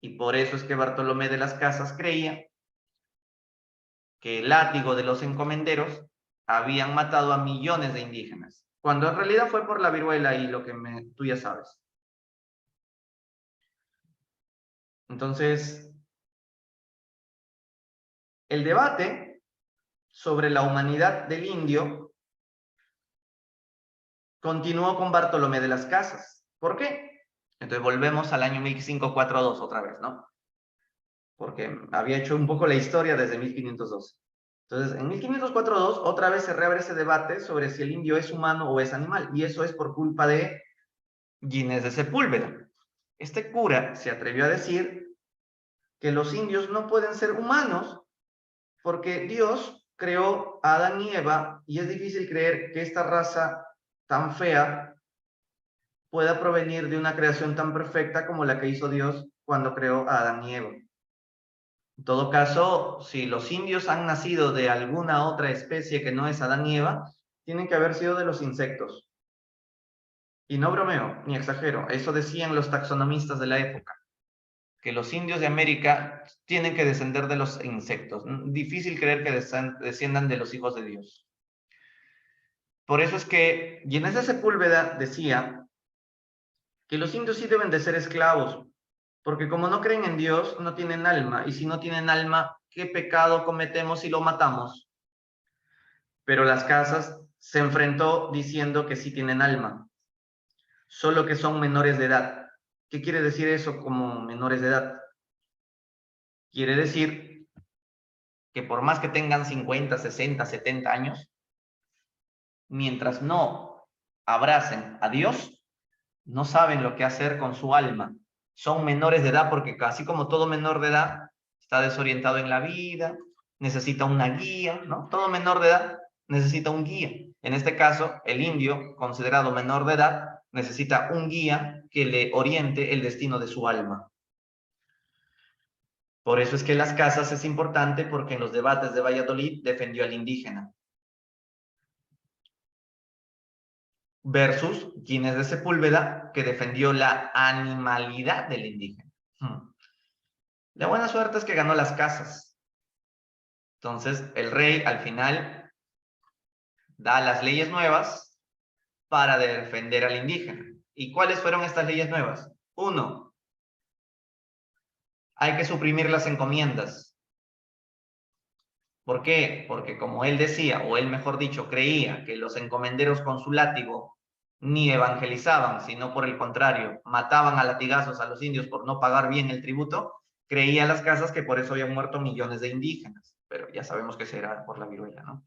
Y por eso es que Bartolomé de las Casas creía que el látigo de los encomenderos habían matado a millones de indígenas, cuando en realidad fue por la viruela y lo que tú ya sabes. Entonces, el debate sobre la humanidad del indio continuó con Bartolomé de las Casas. ¿Por qué? Entonces volvemos al año 1542 otra vez, ¿no? Porque había hecho un poco la historia desde 1512. Entonces, en 1542 otra vez se reabre ese debate sobre si el indio es humano o es animal, y eso es por culpa de Ginés de Sepúlveda. Este cura se atrevió a decir que los indios no pueden ser humanos porque Dios creó a Adán y Eva y es difícil creer que esta raza tan fea pueda provenir de una creación tan perfecta como la que hizo Dios cuando creó a Adán y Eva. En todo caso, si los indios han nacido de alguna otra especie que no es Adán y Eva, tienen que haber sido de los insectos. Y no bromeo, ni exagero, eso decían los taxonomistas de la época, que los indios de América tienen que descender de los insectos. Difícil creer que desciendan de los hijos de Dios. Por eso es que Ginés de Sepúlveda decía que los indios sí deben de ser esclavos, porque como no creen en Dios, no tienen alma, y si no tienen alma, ¿qué pecado cometemos si lo matamos? Pero Las Casas se enfrentó diciendo que sí tienen alma, solo que son menores de edad. ¿Qué quiere decir eso como menores de edad? Quiere decir que por más que tengan 50, 60, 70 años, mientras no abracen a Dios, no saben lo que hacer con su alma. Son menores de edad porque casi como todo menor de edad está desorientado en la vida, necesita una guía, ¿no? Todo menor de edad necesita un guía. En este caso, el indio, considerado menor de edad, necesita un guía que le oriente el destino de su alma. Por eso es que Las Casas es importante porque en los debates de Valladolid defendió al indígena. Versus Ginés de Sepúlveda, que defendió la animalidad del indígena. La buena suerte es que ganó Las Casas. Entonces, el rey al final da las leyes nuevas para defender al indígena. ¿Y cuáles fueron estas leyes nuevas? 1. Hay que suprimir las encomiendas. ¿Por qué? Porque como él decía, o él mejor dicho, creía que los encomenderos con su látigo ni evangelizaban, sino por el contrario, mataban a latigazos a los indios por no pagar bien el tributo, creían las casas que por eso habían muerto millones de indígenas, pero ya sabemos que será por la viruela, ¿no?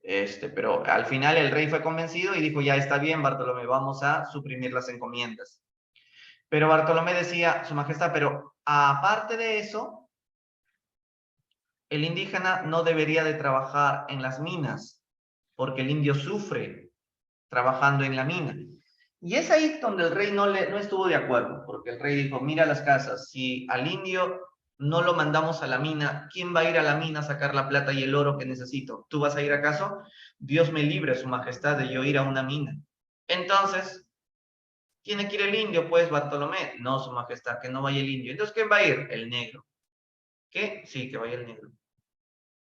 Pero al final el rey fue convencido y dijo, ya está bien, Bartolomé, vamos a suprimir las encomiendas. Pero Bartolomé decía, Su Majestad, pero aparte de eso, el indígena no debería de trabajar en las minas, porque el indio sufre trabajando en la mina. Y es ahí donde el rey no estuvo de acuerdo, porque el rey dijo, mira las casas, si al indio no lo mandamos a la mina, ¿quién va a ir a la mina a sacar la plata y el oro que necesito? ¿Tú vas a ir acaso? Dios me libre, Su Majestad, de yo ir a una mina. Entonces, tiene que ir el indio, pues, Bartolomé. No, Su Majestad, que no vaya el indio. Entonces, ¿quién va a ir? El negro. ¿Qué? Sí, que vaya el negro.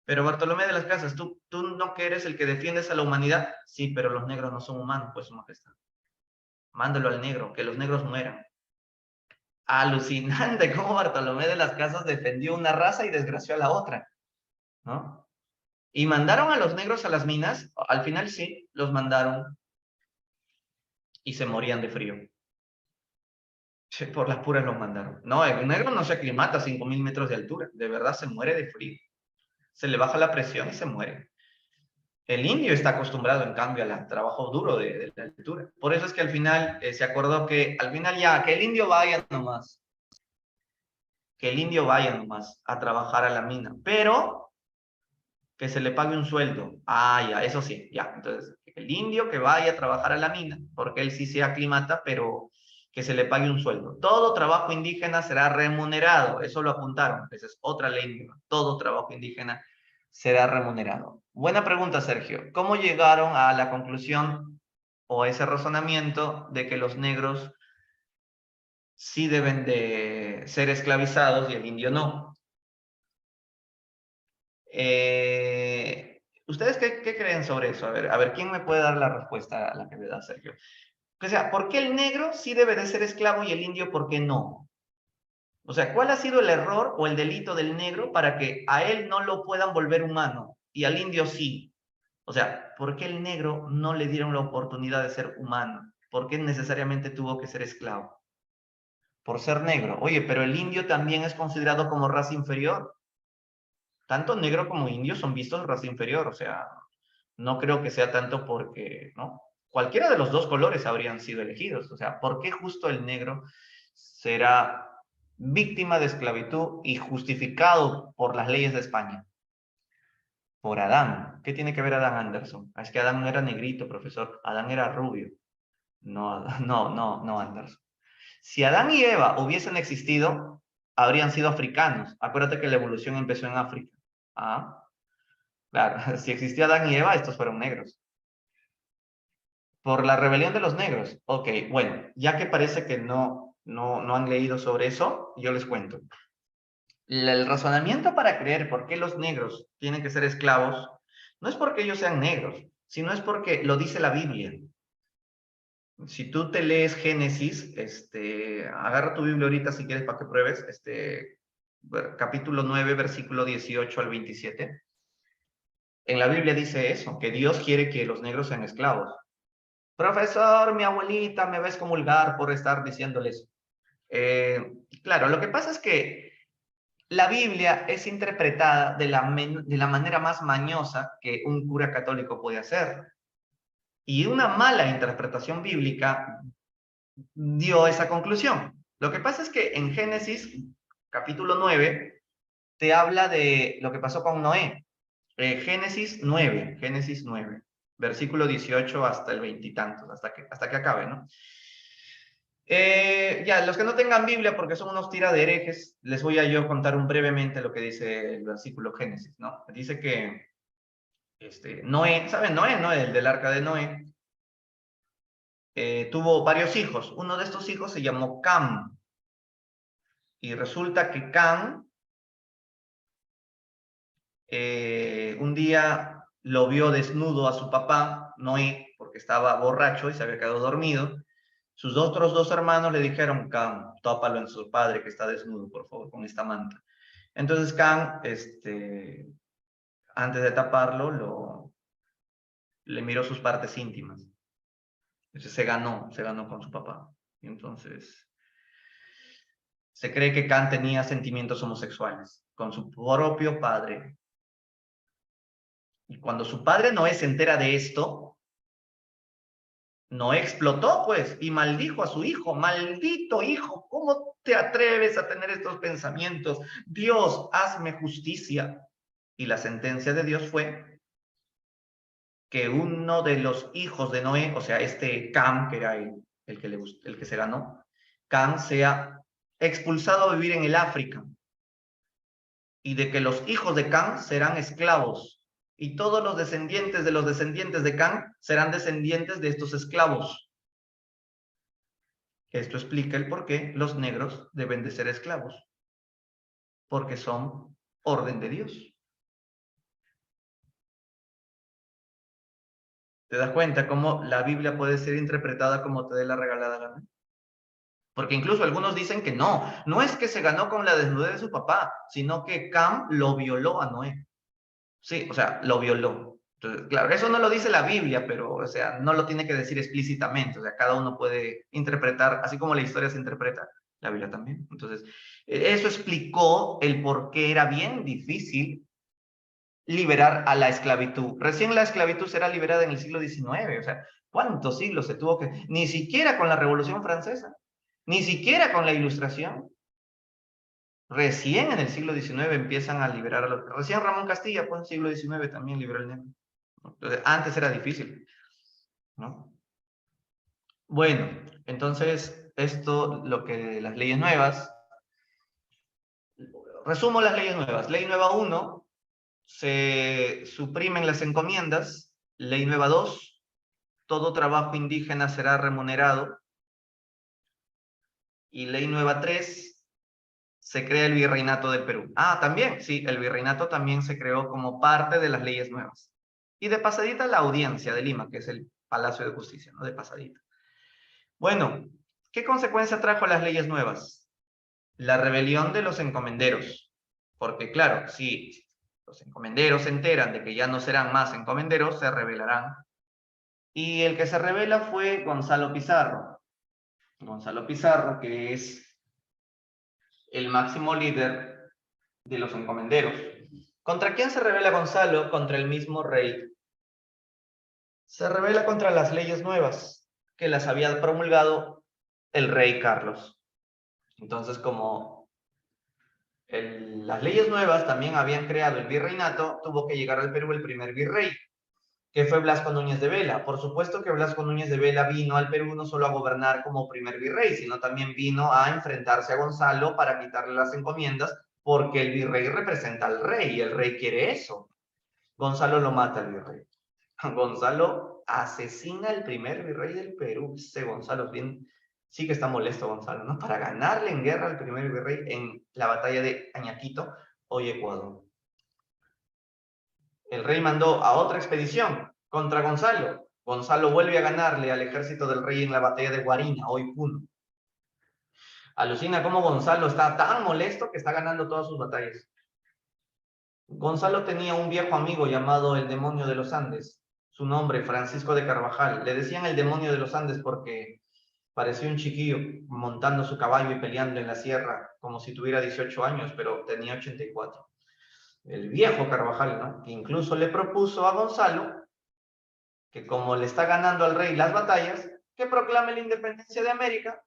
Pero Bartolomé de las Casas, ¿tú no que eres el que defiendes a la humanidad? Sí, pero los negros no son humanos, pues, Su Majestad. Mándalo al negro, que los negros mueran. Alucinante cómo Bartolomé de las Casas defendió una raza y desgració a la otra, ¿no? Y mandaron a los negros a las minas, al final sí, los mandaron y se morían de frío. Por las puras los mandaron. No, el negro no se aclimata a 5.000 metros de altura, de verdad se muere de frío. Se le baja la presión y se muere. El indio está acostumbrado, en cambio, al trabajo duro de la altura. Por eso es que al final se acordó que al final ya, que el indio vaya nomás. Que el indio vaya nomás a trabajar a la mina. Pero que se le pague un sueldo. Ah, ya, eso sí, ya. Entonces, el indio que vaya a trabajar a la mina, porque él sí se aclimata, pero que se le pague un sueldo. Todo trabajo indígena será remunerado. Eso lo apuntaron. Esa es otra ley. Todo trabajo indígena será remunerado. Buena pregunta, Sergio. ¿Cómo llegaron a la conclusión o a ese razonamiento de que los negros sí deben de ser esclavizados y el indio no? ¿Ustedes qué creen sobre eso? A ver, ¿quién me puede dar la respuesta a la que me da Sergio? O sea, ¿por qué el negro sí debe de ser esclavo y el indio por qué no? O sea, ¿cuál ha sido el error o el delito del negro para que a él no lo puedan volver humano y al indio sí? O sea, ¿por qué el negro no le dieron la oportunidad de ser humano? ¿Por qué necesariamente tuvo que ser esclavo? Por ser negro. Oye, pero el indio también es considerado como raza inferior. Tanto negro como indio son vistos raza inferior. O sea, no creo que sea tanto porque, ¿no? Cualquiera de los dos colores habrían sido elegidos. O sea, ¿por qué justo el negro será víctima de esclavitud y justificado por las leyes de España? Por Adán. ¿Qué tiene que ver Adán Anderson? Es que Adán no era negrito, profesor. Adán era rubio. No, no, Anderson. Si Adán y Eva hubiesen existido, habrían sido africanos. Acuérdate que la evolución empezó en África. Ah, claro. Si existió Adán y Eva, estos fueron negros. Por la rebelión de los negros. Ok, bueno, ya que parece que no han leído sobre eso, yo les cuento. El razonamiento para creer por qué los negros tienen que ser esclavos no es porque ellos sean negros, sino es porque lo dice la Biblia. Si tú te lees Génesis, agarra tu Biblia ahorita si quieres para que pruebes, capítulo 9, versículo 18 al 27. En la Biblia dice eso, que Dios quiere que los negros sean esclavos. Profesor, mi abuelita me va a excomulgar por estar diciéndoles. Claro, lo que pasa es que la Biblia es interpretada de la manera más mañosa que un cura católico puede hacer. Y una mala interpretación bíblica dio esa conclusión. Lo que pasa es que en Génesis, capítulo 9, te habla de lo que pasó con Noé. Génesis 9, versículo 18 hasta el veintitantos, hasta que acabe, ¿no? Ya, los que no tengan Biblia, porque son unos tira de herejes, les voy a yo contar brevemente lo que dice el versículo Génesis, ¿no? Dice que Noé, ¿saben Noé, no? El del arca de Noé, tuvo varios hijos. Uno de estos hijos se llamó Cam. Y resulta que Cam un día lo vio desnudo a su papá, Noé, porque estaba borracho y se había quedado dormido. Sus otros dos hermanos le dijeron, Cam, tópalo en su padre que está desnudo, por favor, con esta manta. Entonces Cam, antes de taparlo, le miró sus partes íntimas. Se ganó con su papá. Y entonces, se cree que Cam tenía sentimientos homosexuales con su propio padre. Y cuando su padre Noé se entera de esto, Noé explotó, pues, y maldijo a su hijo. Maldito hijo, ¿cómo te atreves a tener estos pensamientos? Dios, hazme justicia. Y la sentencia de Dios fue que uno de los hijos de Noé, o sea, este Cam, que era el que se ganó, Cam sea expulsado a vivir en el África, y de que los hijos de Cam serán esclavos, y todos los descendientes de Cam serán descendientes de estos esclavos. Esto explica el por qué los negros deben de ser esclavos, porque son orden de Dios. ¿Te das cuenta cómo la Biblia puede ser interpretada como te dé la regalada gana? Porque incluso algunos dicen que no es que se ganó con la desnudez de su papá, sino que Cam lo violó a Noé. Sí, o sea, lo violó. Entonces, claro, eso no lo dice la Biblia, pero, o sea, no lo tiene que decir explícitamente. O sea, cada uno puede interpretar, así como la historia se interpreta, la Biblia también. Entonces, eso explicó el por qué era bien difícil liberar a la esclavitud. Recién la esclavitud será liberada en el siglo XIX. O sea, ¿cuántos siglos se tuvo que...? Ni siquiera con la Revolución Francesa, ni siquiera con la Ilustración. Recién en el siglo XIX empiezan a liberar a los... Recién Ramón Castilla, pues, en el siglo XIX también liberó el negro. Entonces, antes era difícil, ¿no? Bueno, entonces, esto, lo que las leyes nuevas... Resumo las leyes nuevas. Ley nueva 1, se suprimen las encomiendas. Ley nueva 2, todo trabajo indígena será remunerado. Y ley nueva 3, se crea el virreinato del Perú. Ah, también, sí, el virreinato también se creó como parte de las leyes nuevas. Y de pasadita la audiencia de Lima, que es el Palacio de Justicia, ¿no? De pasadita. Bueno, ¿qué consecuencia trajo las leyes nuevas? La rebelión de los encomenderos. Porque claro, si los encomenderos se enteran de que ya no serán más encomenderos, se rebelarán. Y el que se rebela fue Gonzalo Pizarro. Gonzalo Pizarro, que es el máximo líder de los encomenderos. ¿Contra quién se rebela Gonzalo? Contra el mismo rey. Se rebela contra las leyes nuevas que las había promulgado el rey Carlos. Entonces, como las leyes nuevas también habían creado el virreinato, tuvo que llegar al Perú el primer virrey, que fue Blasco Núñez de Vela. Por supuesto que Blasco Núñez de Vela vino al Perú no solo a gobernar como primer virrey, sino también vino a enfrentarse a Gonzalo para quitarle las encomiendas, porque el virrey representa al rey y el rey quiere eso. Gonzalo lo mata al virrey. Gonzalo asesina al primer virrey del Perú. Ese Gonzalo bien, sí que está molesto Gonzalo, ¿no? Para ganarle en guerra al primer virrey en la batalla de Añaquito, hoy Ecuador. El rey mandó a otra expedición contra Gonzalo. Gonzalo vuelve a ganarle al ejército del rey en la batalla de Guarina, hoy Puno. Alucina cómo Gonzalo está tan molesto que está ganando todas sus batallas. Gonzalo tenía un viejo amigo llamado el demonio de los Andes. Su nombre, Francisco de Carvajal. Le decían el demonio de los Andes porque parecía un chiquillo montando su caballo y peleando en la sierra como si tuviera 18 años, pero tenía 84. El viejo Carvajal, ¿no? Que incluso le propuso a Gonzalo que como le está ganando al rey las batallas, que proclame la independencia de América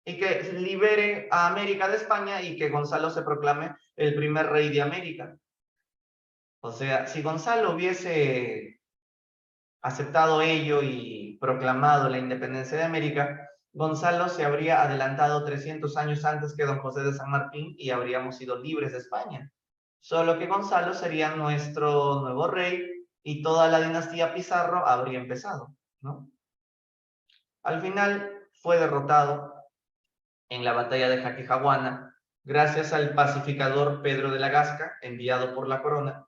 y que libere a América de España y que Gonzalo se proclame el primer rey de América. O sea, si Gonzalo hubiese aceptado ello y proclamado la independencia de América, Gonzalo se habría adelantado 300 años antes que don José de San Martín y habríamos sido libres de España. Solo que Gonzalo sería nuestro nuevo rey y toda la dinastía Pizarro habría empezado, ¿no? Al final fue derrotado en la batalla de Jaquijahuana gracias al pacificador Pedro de la Gasca, enviado por la corona.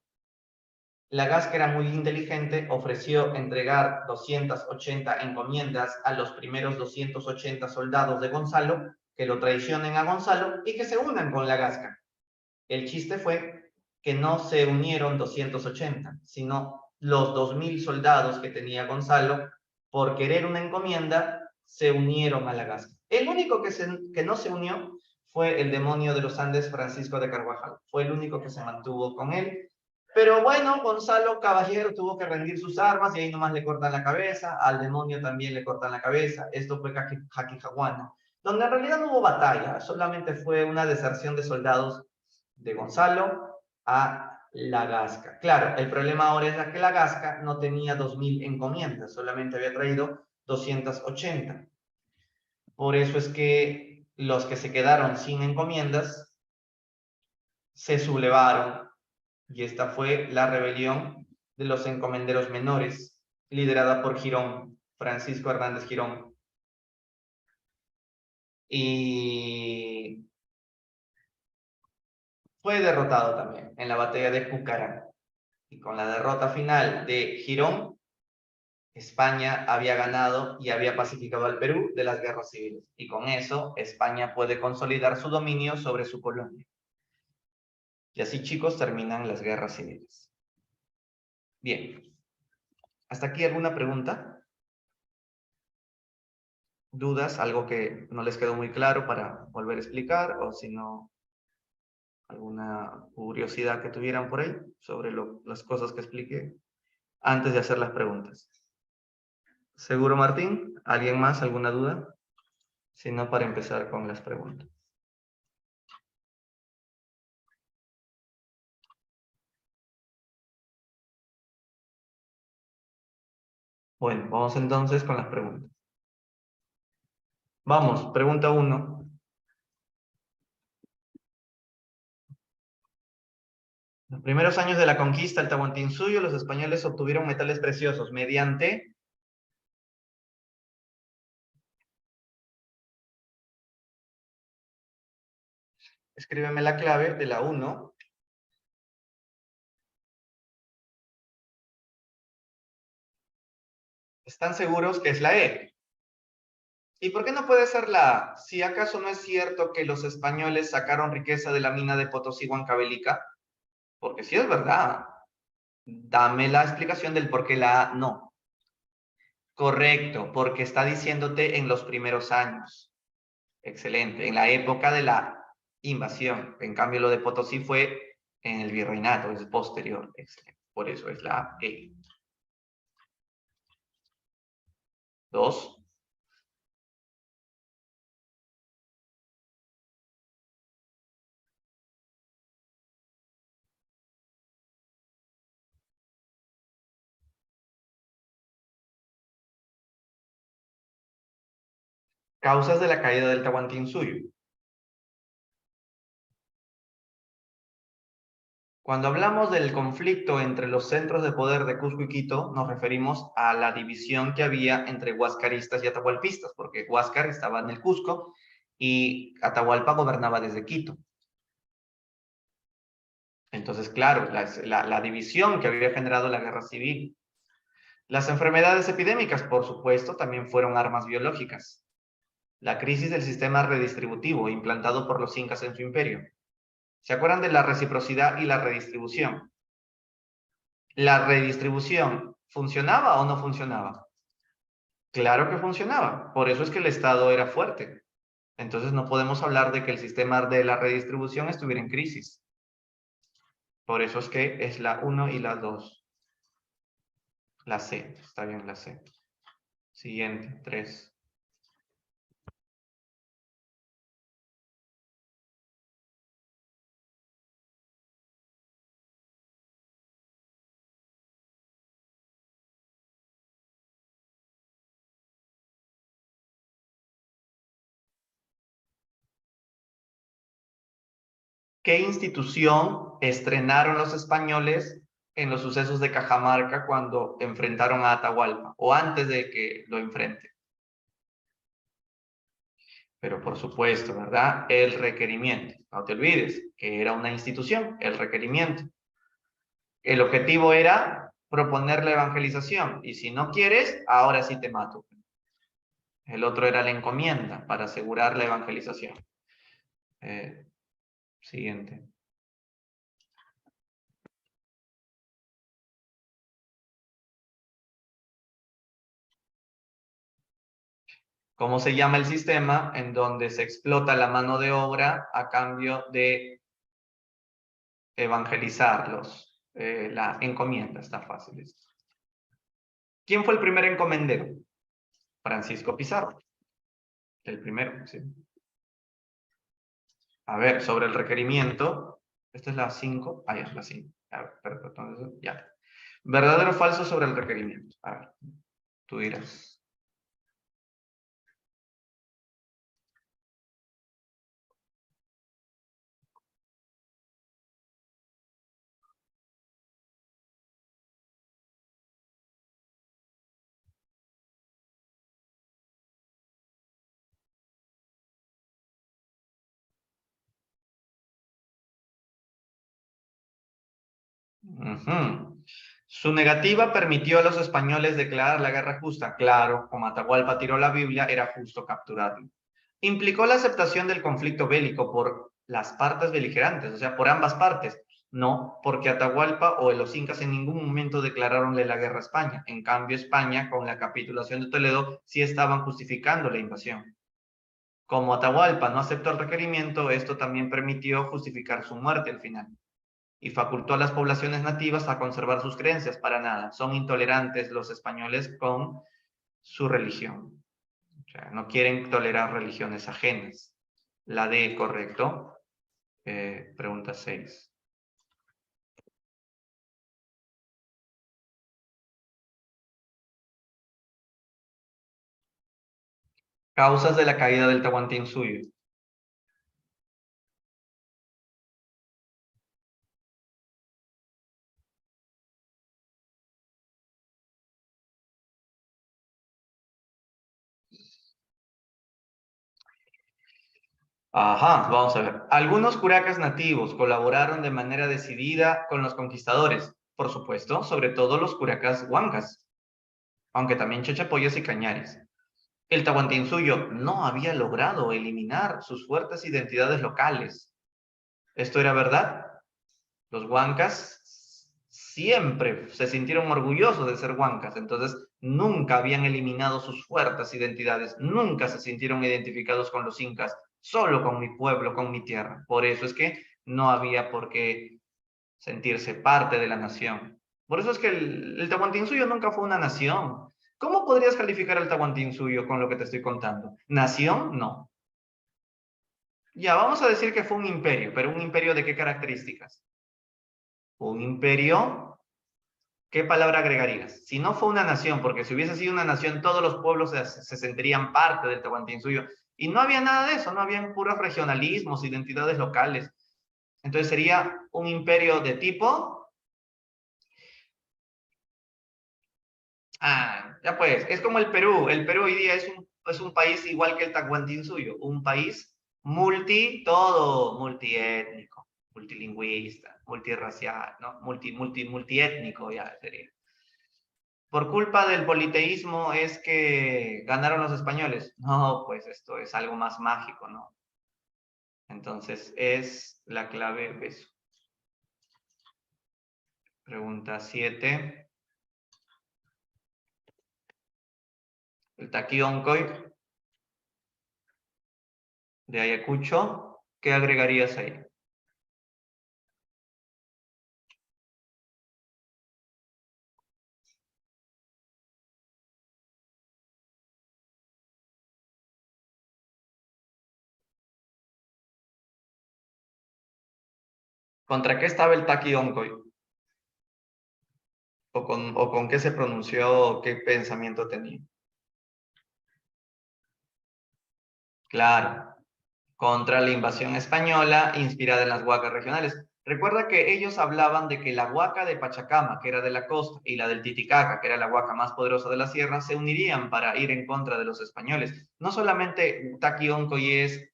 La Gasca era muy inteligente, ofreció entregar 280 encomiendas a los primeros 280 soldados de Gonzalo, que lo traicionen a Gonzalo y que se unan con la Gasca. El chiste fue que no se unieron 280, sino los 2000 soldados que tenía Gonzalo por querer una encomienda, se unieron a la Gasca. El único que no se unió fue el demonio de los Andes, Francisco de Carvajal. Fue el único que se mantuvo con él. Pero bueno, Gonzalo Caballero tuvo que rendir sus armas y ahí nomás le cortan la cabeza. Al demonio también le cortan la cabeza. Esto fue Jaquijahuana, donde en realidad no hubo batalla, solamente fue una deserción de soldados de Gonzalo a la Gasca. Claro, el problema ahora es que la Gasca no tenía 2000 encomiendas, solamente había traído 280. Por eso es que los que se quedaron sin encomiendas se sublevaron, y esta fue la rebelión de los encomenderos menores, liderada por Girón, Francisco Hernández Girón. Y fue derrotado también en la batalla de Pucará. Y con la derrota final de Girón, España había ganado y había pacificado al Perú de las guerras civiles. Y con eso, España puede consolidar su dominio sobre su colonia. Y así, chicos, terminan las guerras civiles. Bien. ¿Hasta aquí alguna pregunta? ¿Dudas? ¿Algo que no les quedó muy claro para volver a explicar? O si no, alguna curiosidad que tuvieran por ahí sobre las cosas que expliqué antes de hacer las preguntas. ¿Seguro, Martín? ¿Alguien más? ¿Alguna duda? Si no, para empezar con las preguntas. Bueno, vamos entonces con las preguntas. Vamos, pregunta 1. Los primeros años de la conquista del Tahuantinsuyo, los españoles obtuvieron metales preciosos mediante... Escríbeme la clave de la 1. ¿Están seguros que es la E? ¿Y por qué no puede ser la A? Si acaso no es cierto que los españoles sacaron riqueza de la mina de Potosí Huancavelica, porque si es verdad, dame la explicación del por qué la A no. Correcto, porque está diciéndote en los primeros años. Excelente, en la época de la invasión. En cambio, lo de Potosí fue en el virreinato, es posterior. Excelente, por eso es la E. 2. Causas de la caída del Tahuantinsuyo. Cuando hablamos del conflicto entre los centros de poder de Cusco y Quito, nos referimos a la división que había entre huascaristas y atahualpistas, porque Huáscar estaba en el Cusco y Atahualpa gobernaba desde Quito. Entonces, claro, la división que había generado la guerra civil. Las enfermedades epidémicas, por supuesto, también fueron armas biológicas. La crisis del sistema redistributivo implantado por los incas en su imperio. ¿Se acuerdan de la reciprocidad y la redistribución? ¿La redistribución funcionaba o no funcionaba? Claro que funcionaba. Por eso es que el Estado era fuerte. Entonces no podemos hablar de que el sistema de la redistribución estuviera en crisis. Por eso es que es la 1 y la 2. La C, está bien la C. Siguiente, 3. ¿Qué institución estrenaron los españoles en los sucesos de Cajamarca cuando enfrentaron a Atahualpa o antes de que lo enfrenten? Pero por supuesto, ¿verdad? El requerimiento. No te olvides que era una institución, el requerimiento. El objetivo era proponer la evangelización y si no quieres, ahora sí te mato. El otro era la encomienda para asegurar la evangelización. Siguiente. ¿Cómo se llama el sistema en donde se explota la mano de obra a cambio de evangelizarlos? La encomienda, está fácil esto. ¿Quién fue el primer encomendero? Francisco Pizarro. El primero, sí. A ver, sobre el requerimiento. Esta es la 5. Ah, ya, la 5. A ver, perdón, entonces, ya. ¿Verdadero o falso sobre el requerimiento? A ver, tú dirás. Su negativa permitió a los españoles declarar la guerra justa. Claro, como Atahualpa tiró la Biblia, era justo capturarlo. Implicó la aceptación del conflicto bélico por las partes beligerantes, o sea, por ambas partes. No, porque Atahualpa o los incas en ningún momento declararonle la guerra a España. En cambio, España, con la capitulación de Toledo, sí estaban justificando la invasión. Como Atahualpa no aceptó el requerimiento, esto también permitió justificar su muerte al final y facultó a las poblaciones nativas a conservar sus creencias. Para nada, son intolerantes los españoles con su religión. O sea, no quieren tolerar religiones ajenas. La D, correcto. Pregunta 6. Causas de la caída del Tahuantinsuyo. Ajá, vamos a ver. Algunos curacas nativos colaboraron de manera decidida con los conquistadores, por supuesto, sobre todo los curacas huancas, aunque también chachapoyas y cañares. El Tahuantinsuyo no había logrado eliminar sus fuertes identidades locales. ¿Esto era verdad? Los huancas siempre se sintieron orgullosos de ser huancas, entonces nunca habían eliminado sus fuertes identidades, nunca se sintieron identificados con los incas, solo con mi pueblo, con mi tierra. Por eso es que no había por qué sentirse parte de la nación. Por eso es que el Tahuantinsuyo nunca fue una nación. ¿Cómo podrías calificar al Tahuantinsuyo con lo que te estoy contando? ¿Nación? No. Ya, vamos a decir que fue un imperio, pero ¿un imperio de qué características? Un imperio, ¿qué palabra agregarías? Si no fue una nación, porque si hubiese sido una nación, todos los pueblos se sentirían parte del Tahuantinsuyo. Y no había nada de eso, no habían puros regionalismos, identidades locales. Entonces sería un imperio de tipo... Ah, ya pues, es como el Perú. El Perú hoy día es un país igual que el Tahuantinsuyo, un país todo multiétnico, multilingüista, multirracial, ¿no? Multiétnico ya sería. Por culpa del politeísmo es que ganaron los españoles. No, pues esto es algo más mágico, ¿no? Entonces es la clave beso. Pregunta 7. El taquioncoy de Ayacucho, ¿qué agregarías ahí? ¿Contra qué estaba el taquioncoy? O con qué se pronunció, o qué pensamiento tenía? Claro, contra la invasión española inspirada en las huacas regionales. Recuerda que ellos hablaban de que la huaca de Pachacama, que era de la costa, y la del Titicaca, que era la huaca más poderosa de la sierra, se unirían para ir en contra de los españoles. No solamente Taquioncoy es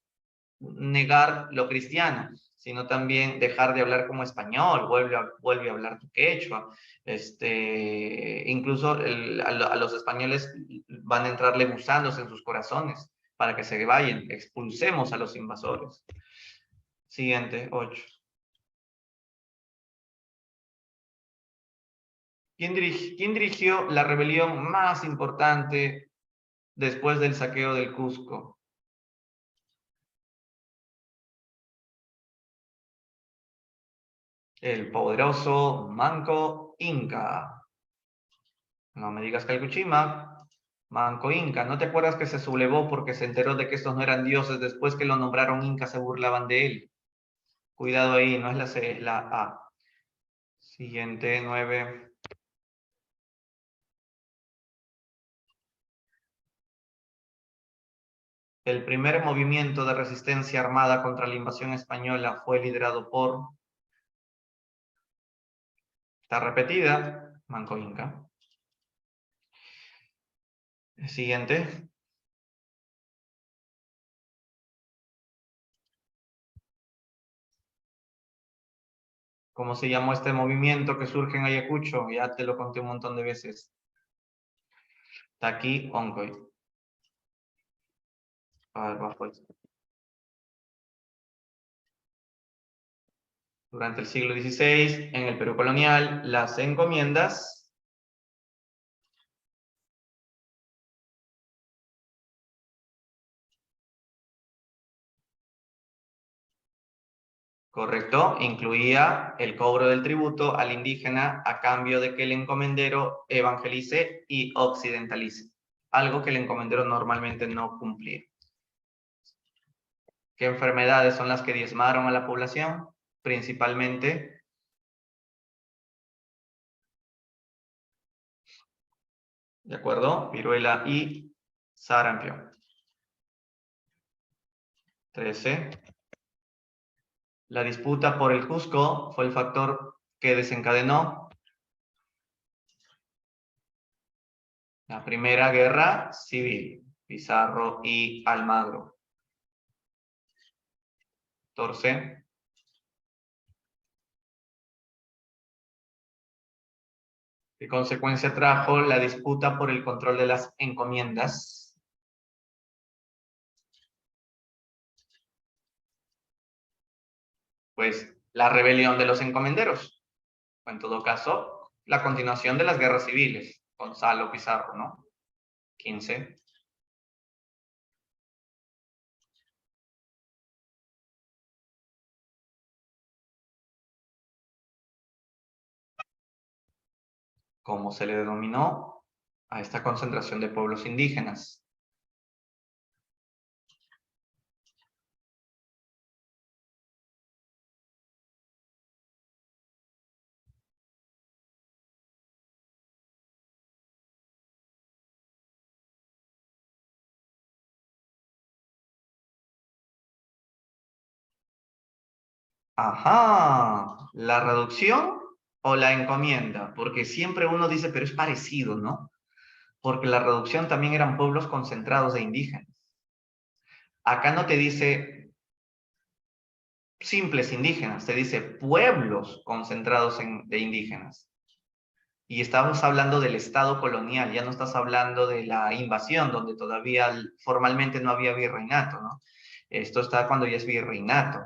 negar lo cristiano, sino también dejar de hablar como español, vuelve a hablar tu quechua. Incluso a los españoles van a entrarle gusanos en sus corazones para que se vayan, expulsemos a los invasores. Siguiente, 8. ¿Quién dirigió la rebelión más importante después del saqueo del Cusco? El poderoso Manco Inca. No me digas Calcuchima. Manco Inca. ¿No te acuerdas que se sublevó porque se enteró de que estos no eran dioses? Después que lo nombraron Inca se burlaban de él. Cuidado ahí, no es la C, es la A. Siguiente, 9. El primer movimiento de resistencia armada contra la invasión española fue liderado por... Está repetida, Manco Inca. Siguiente. ¿Cómo se llamó este movimiento que surge en Ayacucho? Ya te lo conté un montón de veces. Taqui Oncoy. A ver, va pues. Durante el siglo XVI, en el Perú colonial, las encomiendas correcto, incluía el cobro del tributo al indígena a cambio de que el encomendero evangelice y occidentalice, algo que el encomendero normalmente no cumplía. ¿Qué enfermedades son las que diezmaron a la población? Principalmente, ¿de acuerdo? Viruela y sarampión. 13. La disputa por el Cusco fue el factor que desencadenó la Primera Guerra Civil, Pizarro y Almagro. 14. ¿Qué consecuencia trajo la disputa por el control de las encomiendas? Pues la rebelión de los encomenderos, o en todo caso, la continuación de las guerras civiles. Gonzalo Pizarro, ¿no? 15. ¿Cómo se le denominó a esta concentración de pueblos indígenas? Ajá, la reducción o la encomienda, porque siempre uno dice, pero es parecido, ¿no? Porque la reducción también eran pueblos concentrados de indígenas. Acá no te dice simples indígenas, te dice pueblos concentrados de indígenas. Y estamos hablando del Estado colonial, ya no estás hablando de la invasión, donde todavía formalmente no había virreinato, ¿no? Esto está cuando ya es virreinato.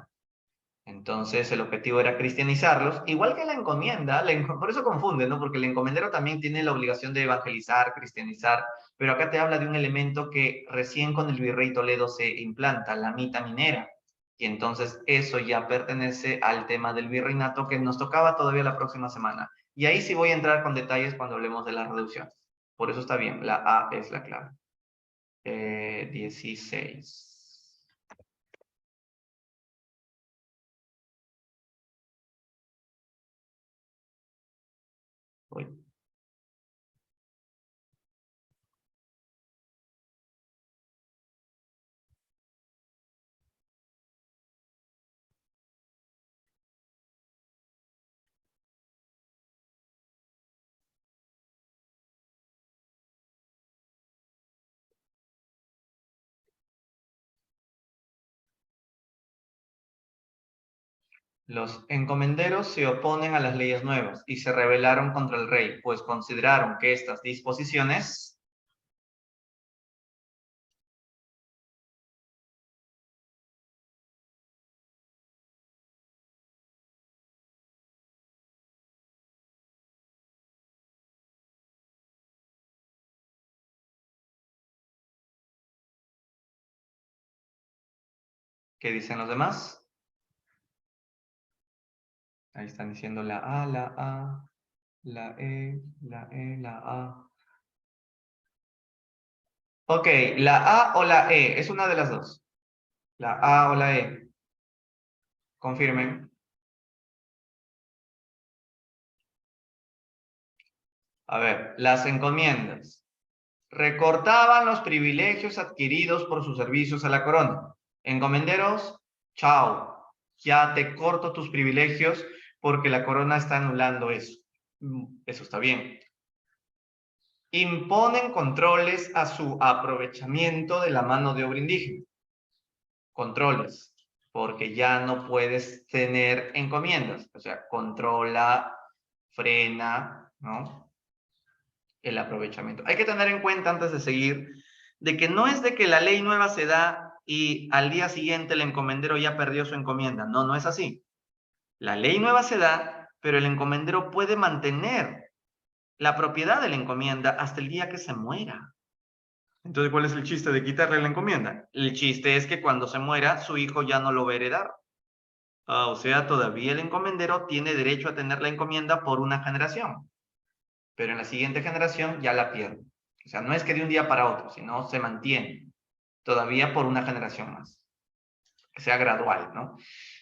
Entonces el objetivo era cristianizarlos, igual que la encomienda, por eso confunde, ¿no? Porque el encomendero también tiene la obligación de evangelizar, cristianizar, pero acá te habla de un elemento que recién con el virrey Toledo se implanta, la mita minera, y entonces eso ya pertenece al tema del virreinato que nos tocaba todavía la próxima semana. Y ahí sí voy a entrar con detalles cuando hablemos de las reducciones. Por eso está bien, la A es la clave. 16. Voy. Los encomenderos se oponen a las leyes nuevas y se rebelaron contra el rey, pues consideraron que estas disposiciones ¿Qué dicen los demás? Ahí están diciendo la A, la A, la E, la E, la A. Ok, la A o la E, es una de las dos. La A o la E. Confirmen. A ver, las encomiendas. Recortaban los privilegios adquiridos por sus servicios a la corona. Encomenderos, chao. Ya te corto tus privilegios porque la corona está anulando eso. Eso está bien. Imponen controles a su aprovechamiento de la mano de obra indígena. Controles, porque ya no puedes tener encomiendas. O sea, controla, frena, ¿no? El aprovechamiento. Hay que tener en cuenta antes de seguir de que no es de que la ley nueva se da y al día siguiente el encomendero ya perdió su encomienda. No, no es así. La ley nueva se da, pero el encomendero puede mantener la propiedad de la encomienda hasta el día que se muera. Entonces, ¿cuál es el chiste de quitarle la encomienda? El chiste es que cuando se muera, su hijo ya no lo va a heredar. O sea, todavía el encomendero tiene derecho a tener la encomienda por una generación, pero en la siguiente generación ya la pierde. O sea, no es que de un día para otro, sino se mantiene todavía por una generación más, que sea gradual, ¿no?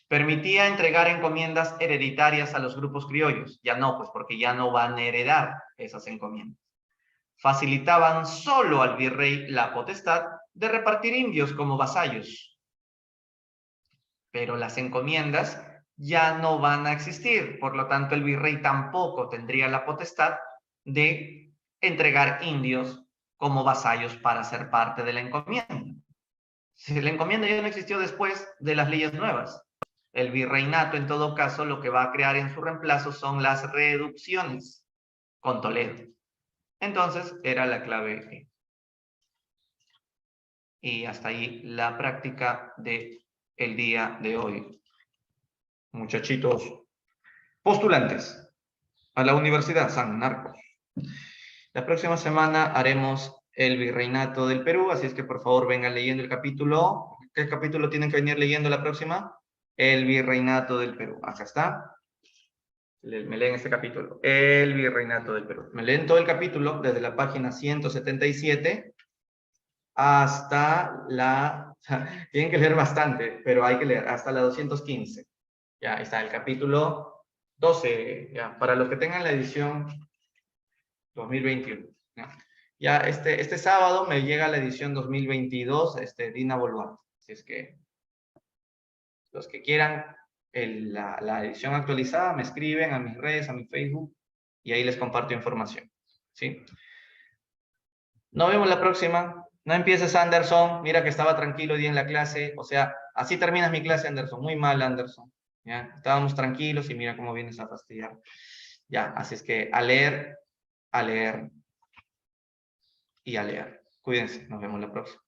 Permitía entregar encomiendas hereditarias a los grupos criollos. Ya no, pues porque ya no van a heredar esas encomiendas. Facilitaban solo al virrey la potestad de repartir indios como vasallos. Pero las encomiendas ya no van a existir. Por lo tanto, el virrey tampoco tendría la potestad de entregar indios como vasallos para ser parte de la encomienda. Si la encomienda ya no existió después de las leyes nuevas, el virreinato en todo caso lo que va a crear en su reemplazo son las reducciones con Toledo. Entonces era la clave E. Y hasta ahí la práctica de el día de hoy. Muchachitos postulantes a la Universidad San Marcos. La próxima semana haremos el Virreinato del Perú, así es que por favor vengan leyendo el capítulo. ¿Qué capítulo tienen que venir leyendo la próxima? El Virreinato del Perú. Acá está. Me leen este capítulo. El Virreinato del Perú. Me leen todo el capítulo desde la página 177 hasta la... Tienen que leer bastante, pero hay que leer hasta la 215. Ya está el capítulo 12. Ya, para los que tengan la edición 2021. Ya este sábado me llega la edición 2022, Dina Boluarte. Así es que los que quieran la edición actualizada me escriben a mis redes, a mi Facebook, y ahí les comparto información. ¿Sí? Nos vemos la próxima. No empieces, Anderson. Mira que estaba tranquilo hoy día en la clase. O sea, así terminas mi clase, Anderson. Muy mal, Anderson. ¿Ya? Estábamos tranquilos y mira cómo vienes a fastidiar. Ya, así es que a leer y a leer. Cuídense. Nos vemos la próxima.